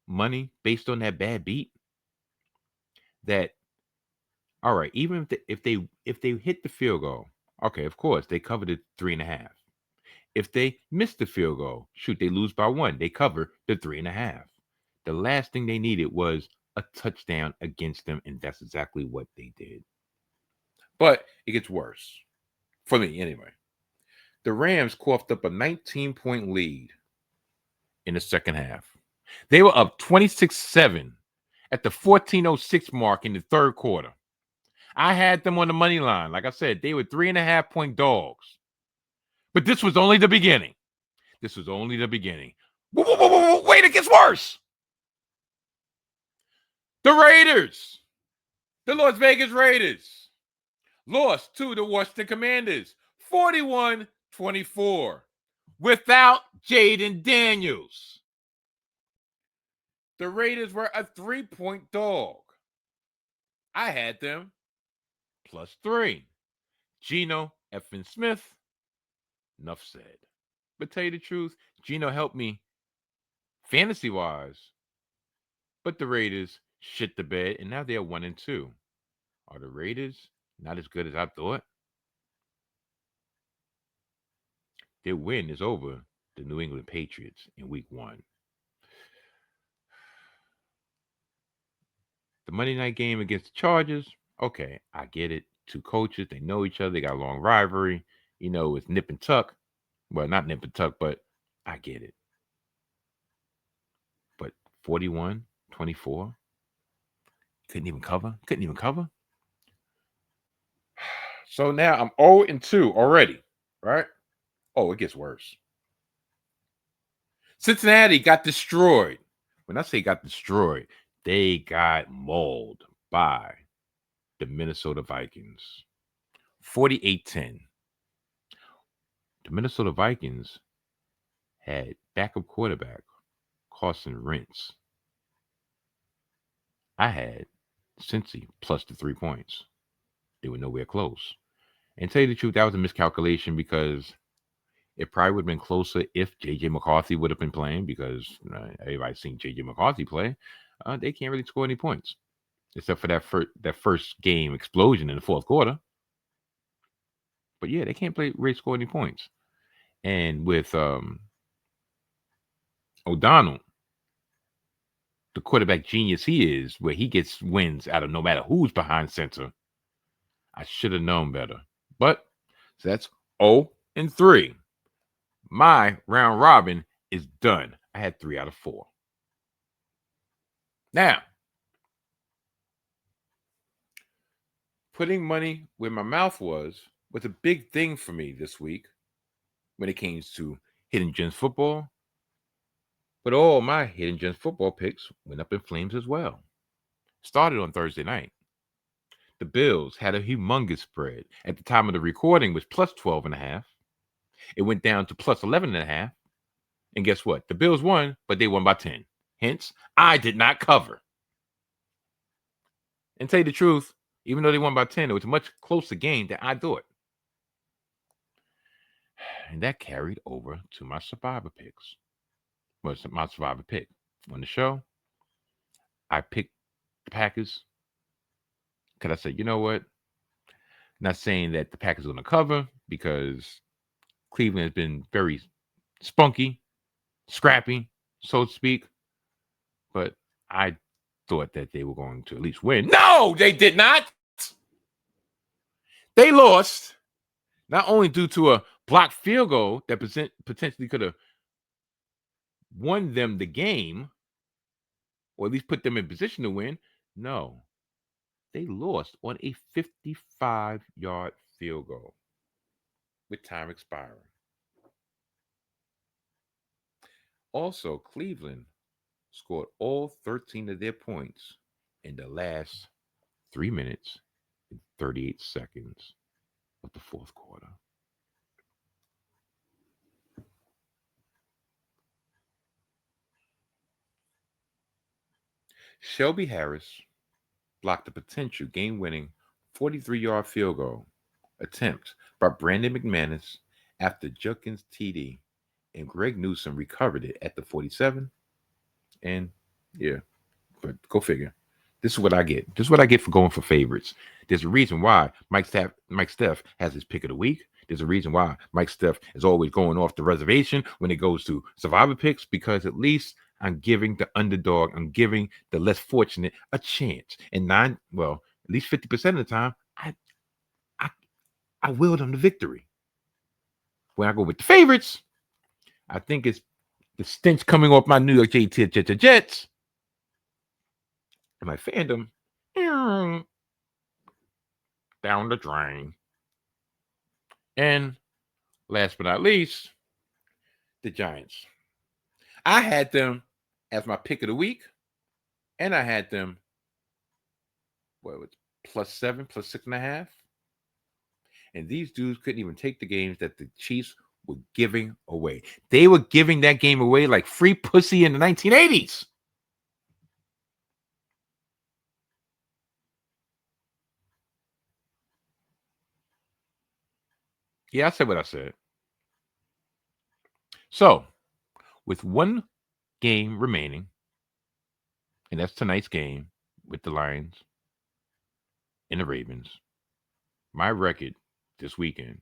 money based on that bad beat? That all right, even if they hit the field goal, okay, of course they covered it 3.5. If they miss the field goal, shoot, they lose by 1. They cover the 3.5. The last thing they needed was a touchdown against them, and that's exactly what they did. But it gets worse. For me, anyway. The Rams coughed up a 19-point lead in the second half. They were up 26-7 at the 14:06 mark in the third quarter. I had them on the money line. Like I said, they were 3.5-point dogs. But this was only the beginning. This was only the beginning. Wait, it gets worse. The Raiders, the Las Vegas Raiders, lost to the Washington Commanders, 41-24, without Jaden Daniels. The Raiders were a 3-point dog. I had them +3. Geno effing Smith, enough said. But tell you the truth, Geno helped me fantasy-wise. But the Raiders shit the bed, and now they're 1-2. Are the Raiders not as good as I thought? Their win is over the New England Patriots in week 1. The Monday night game against the Chargers, okay, I get it. 2 coaches, they know each other, they got a long rivalry. You know, it's nip and tuck. Well, not nip and tuck, but I get it. But 41-24, couldn't even cover. So now I'm 0-2 already, right? Oh, it gets worse. Cincinnati got destroyed. When I say got destroyed, they got mauled by the Minnesota Vikings. 48-10. The Minnesota Vikings had backup quarterback Carson Wentz. I had Cincy plus the 3 points. They were nowhere close. And to tell you the truth, that was a miscalculation because it probably would have been closer if J.J. McCarthy would have been playing because everybody's seen J.J. McCarthy play. They can't really score any points except for that first game explosion in the fourth quarter. But yeah, they can't really score any points. And with O'Donnell, the quarterback genius he is, where he gets wins out of no matter who's behind center, I should have known better. But so that's 0-3. My round robin is done. I had 3 out of 4. Now, putting money where my mouth was a big thing for me this week when it came to Hidden Gems football. But all my Hidden Gems football picks went up in flames as well. Started on Thursday night. The Bills had a humongous spread. At the time of the recording, was plus 12.5. It went down to plus 11.5. And guess what? The Bills won, but they won by 10. Hence, I did not cover. And tell you the truth, even though they won by 10, it was a much closer game than I thought. And that carried over to my survivor picks. Well, my survivor pick. On the show, I picked the Packers. Because I said, you know what? Not saying that the Packers are going to cover because Cleveland has been very spunky, scrappy, so to speak. But I thought that they were going to at least win. No, they did not. They lost, not only due to a blocked field goal that potentially could have won them the game, or at least put them in position to win. No, they lost on a 55-yard field goal with time expiring. Also, Cleveland scored all 13 of their points in the last 3 minutes and 38 seconds of the fourth quarter. Shelby Harris blocked a potential game-winning 43-yard field goal attempt by Brandon McManus after Judkins TD and Greg Newsome recovered it at the 47. And yeah, but go figure. This is what I get. This is what I get for going for favorites. There's a reason why Mike Steph has his pick of the week. There's a reason why Mike Steph is always going off the reservation when it goes to survivor picks, because at least I'm giving the underdog, I'm giving the less fortunate a chance. And at least 50% of the time, I will them the victory. When I go with the favorites, I think it's the stench coming off my New York Jets and my fandom down the drain. And last but not least, the Giants. I had them as my pick of the week, and I had them +7, +6.5. And these dudes couldn't even take the games that the Chiefs were giving away. They were giving that game away like free pussy in the 1980s. Yeah, I said what I said. So, with one game remaining, and that's tonight's game with the Lions and the Ravens, my record this weekend,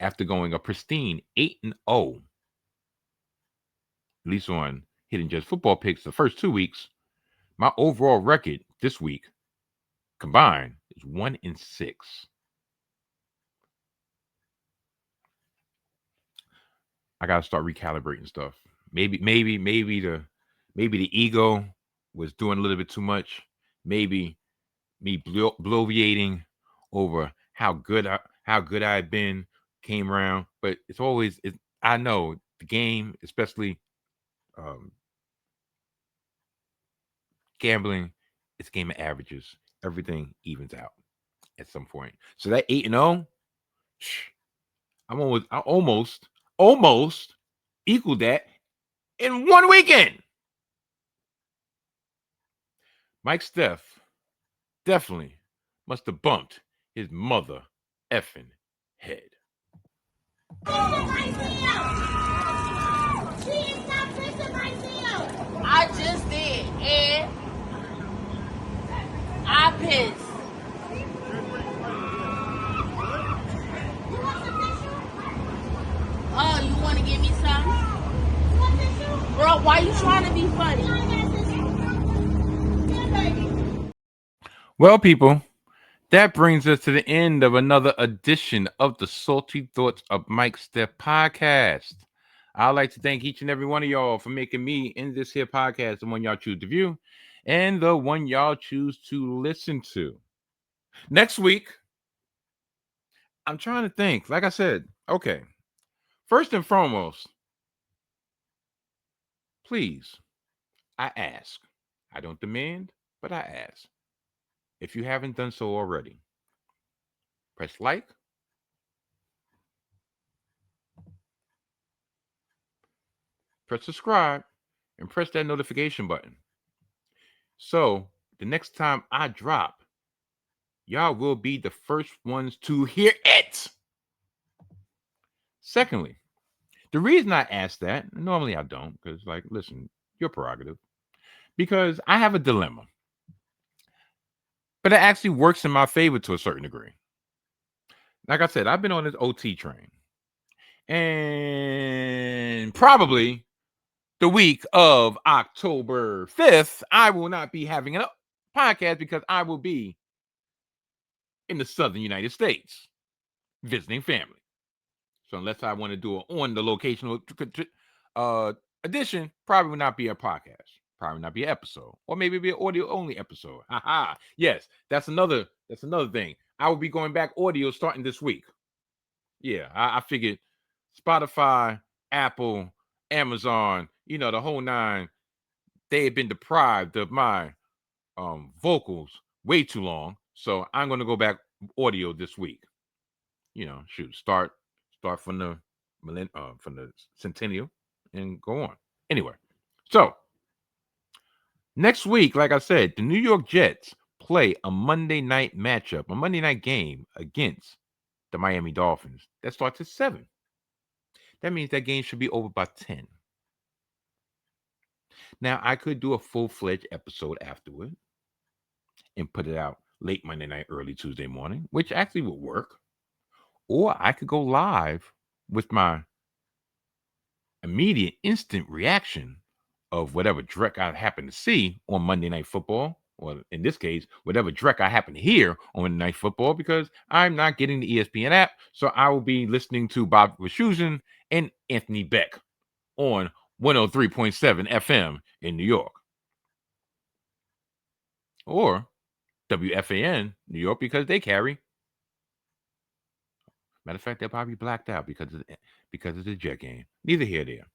after going a pristine 8-0, at least on Hidden Jets football picks the first 2 weeks, my overall record this week combined is 1-6. I gotta start recalibrating stuff. Maybe the ego was doing a little bit too much. Maybe me bloviating over how good I had been came around. But it's always I know the game, especially gambling, it's a game of averages. Everything evens out at some point. So that 8-0, I almost equaled that in one weekend. Mike Steph definitely must have bumped his mother effing head. I just did, and I pissed. Oh, you want to give me some? Bro, why you trying to be funny? Well, people, that brings us to the end of another edition of the Salty Thoughts of Mike Steph podcast. I'd like to thank each and every one of y'all for making me in this here podcast the one y'all choose to view and the one y'all choose to listen to. Next week, I'm trying to think. Like I said, okay. First and foremost, please, I ask. I don't demand, but I ask. If you haven't done so already, press like, press subscribe, and press that notification button. So the next time I drop, y'all will be the first ones to hear it. Secondly, the reason I ask that, normally I don't, because listen, your prerogative, because I have a dilemma. But it actually works in my favor to a certain degree. Like I said, I've been on this OT train. And probably the week of October 5th, I will not be having a podcast because I will be in the southern United States visiting family. So unless I want to do an on the location edition, probably will not be a podcast. Probably not be an episode, or maybe be an audio only episode. Yes, that's another thing. I will be going back audio starting this week. Yeah, I figured Spotify, Apple, Amazon, the whole nine, they had been deprived of my vocals way too long. So I'm going to go back audio this week. Start from the centennial and go on. Anyway, so next week, like I said, the New York Jets play a Monday night matchup, a Monday night game against the Miami Dolphins. That starts at 7. That means that game should be over by 10. Now, I could do a full-fledged episode afterward and put it out late Monday night, early Tuesday morning, which actually would work. Or I could go live with my immediate instant reaction of whatever Drek I happen to see on Monday Night Football, or in this case, whatever Drek I happen to hear on Monday Night Football, because I'm not getting the ESPN app, so I will be listening to Bob Wischusen and Anthony Beck on 103.7 FM in New York. Or WFAN New York, because they carry. Matter of fact, they'll probably be blacked out because of the Jet game. Neither here nor there.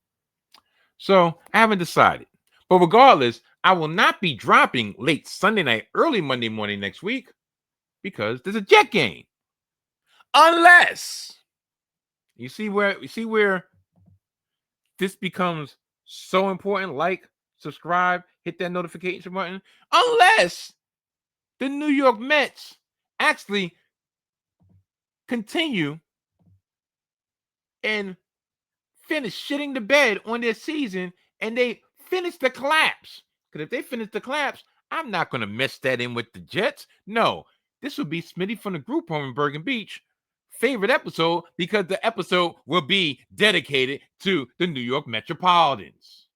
So I haven't decided. But regardless, I will not be dropping late Sunday night, early Monday morning next week because there's a Jet game. Unless you see where this becomes so important. Like, subscribe, hit that notification button. Unless the New York Mets actually continue and finish shitting the bed on their season and they finish the collapse. Because if they finish the collapse, I'm not going to mess that in with the Jets. No, this will be Smitty from the group home in Bergen Beach favorite episode, because the episode will be dedicated to the New York Metropolitans.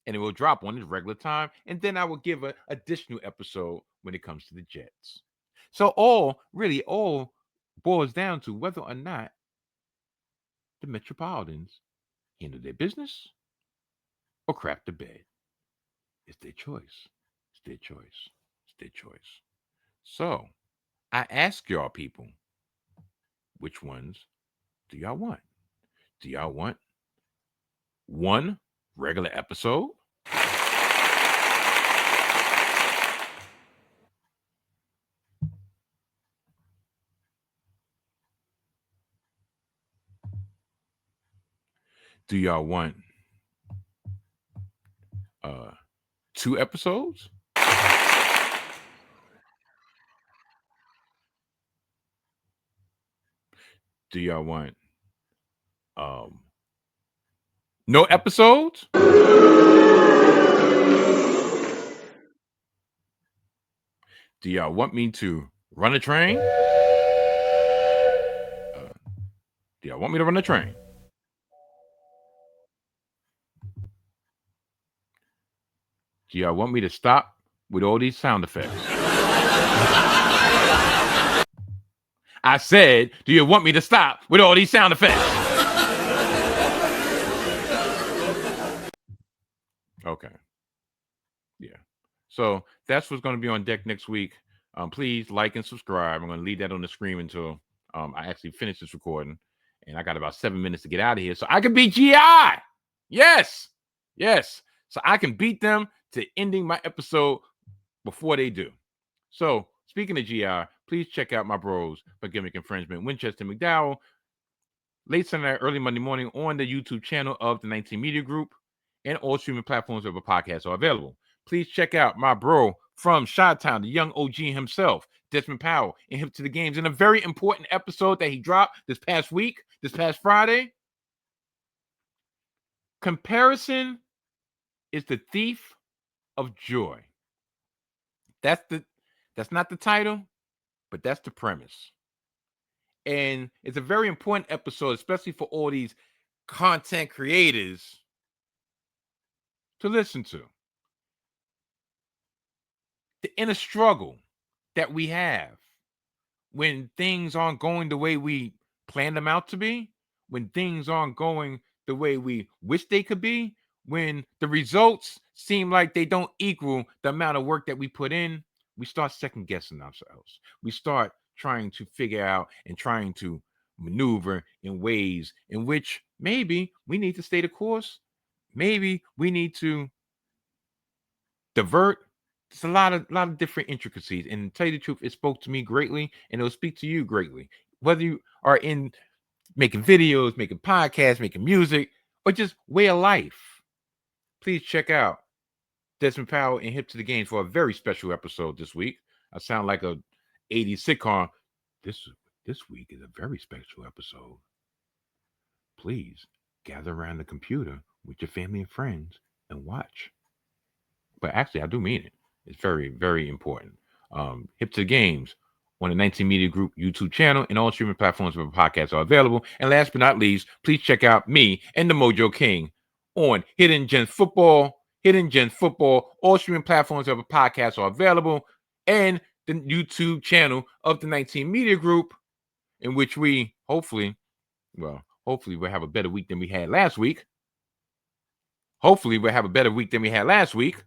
And it will drop on its regular time. And then I will give an additional episode when it comes to the Jets. So all boils down to whether or not the Metropolitans handle their business or crap the bed. It's their choice. It's their choice. It's their choice. So I ask y'all people, which ones do y'all want? Do y'all want one regular episode? Do y'all want 2 episodes? Do y'all want no episodes? Do y'all want me to run a train? Do y'all want me to run a train? Do y'all want me to stop with all these sound effects? I said, do you want me to stop with all these sound effects? Okay. Yeah. So that's what's going to be on deck next week. Please like and subscribe. I'm going to leave that on the screen until I actually finish this recording. And I got about 7 minutes to get out of here so I can beat GI. Yes. So I can beat them to ending my episode before they do. So speaking of GI, please check out my bros for Gimmick Infringement, Winchester McDowell, late Sunday night, early Monday morning on the YouTube channel of the 19 Media Group, and all streaming platforms where podcasts are available. Please check out my bro from Chi-Town, the young OG himself, Desmond Powell, and Hip to the Games, in a very important episode that he dropped this past Friday. Comparison is the thief of joy. That's not the title, but that's the premise. And it's a very important episode, especially for all these content creators to listen to. The inner struggle that we have when things aren't going the way we plan them out to be, when things aren't going the way we wish they could be, when the results seem like they don't equal the amount of work that we put in, we start second guessing ourselves. We start trying to figure out and trying to maneuver in ways in which maybe we need to stay the course. Maybe we need to divert. There's a lot of different intricacies. And to tell you the truth, it spoke to me greatly, and it'll speak to you greatly. Whether you are in making videos, making podcasts, making music, or just way of life, please check out Desmond Powell and Hip to the Game for a very special episode this week. I sound like a 80s sitcom. This week is a very special episode. please gather around the computer with your family and friends and watch. But actually, I do mean it. It's very, very important. Hip to the games on the 19 Media Group YouTube channel and all streaming platforms where podcasts are available. And last but not least, please check out me and the Mojo King on Hidden Gems Football. Hidden Gems Football. All streaming platforms where podcasts are available, and the YouTube channel of the 19 Media Group, in which we hopefully we'll have a better week than we had last week. Hopefully we'll have a better week than we had last week.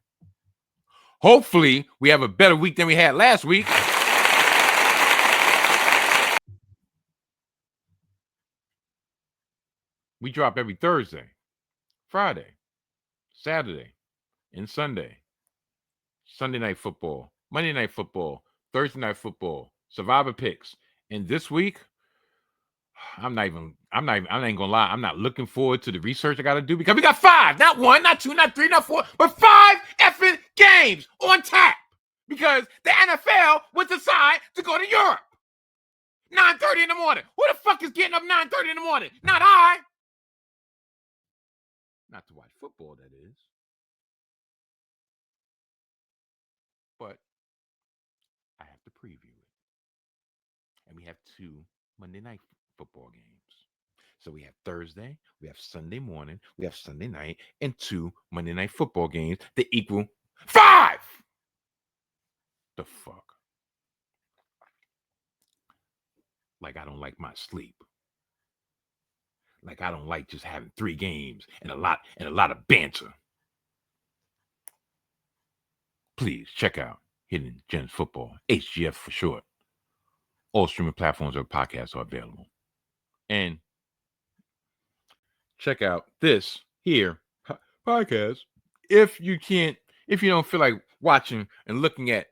Hopefully we have a better week than we had last week. We drop every Thursday, Friday, Saturday, and Sunday. Sunday night football, Monday night football, Thursday night football, survivor picks. And this week, I'm not even gonna lie. I'm not looking forward to the research I gotta do, because we got 5, not 1, not 2, not 3, not 4, but 5 effing games on tap. Because the NFL was decided to go to Europe. 9:30 in the morning. Who the fuck is getting up 9:30 in the morning? Not I. Not to watch football, that is. But I have to preview it. And we have 2 Monday night football games. So we have Thursday, we have Sunday morning, we have Sunday night, and 2 Monday night football games that equal 5. The fuck? Like I don't like my sleep. Like I don't like just having 3 games and a lot of banter. Please check out Hidden Gems Football, HGF for short. All streaming platforms where podcasts are available. And check out this here podcast if you don't feel like watching and looking at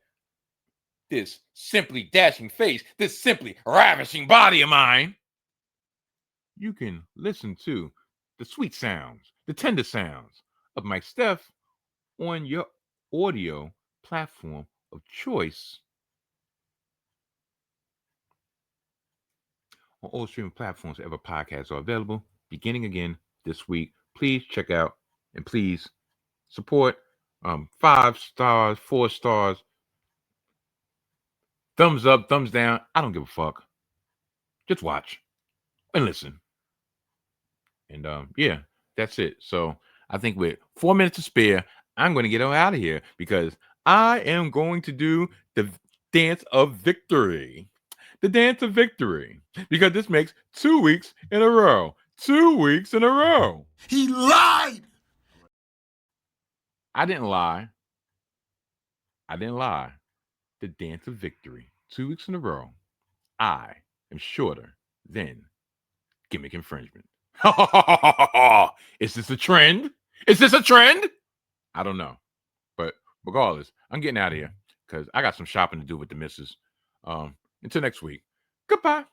this simply dashing face, this simply ravishing body of mine. You can listen to the sweet sounds, the tender sounds of my Steph on your audio platform of choice. On all streaming platforms wherever podcasts are available, beginning again this week. Please check out and please support. 5 stars, 4 stars, thumbs up, thumbs down. I don't give a fuck. Just watch and listen. And yeah, that's it. So I think with 4 minutes to spare, I'm going to get out of here because I am going to do the dance of victory. The dance of victory. Because this makes 2 weeks in a row. 2 weeks in a row. He lied. I didn't lie. The dance of victory. 2 weeks in a row. I am shorter than gimmick infringement. Is this a trend? I don't know. But regardless, I'm getting out of here because I got some shopping to do with the missus. Until next week. Goodbye.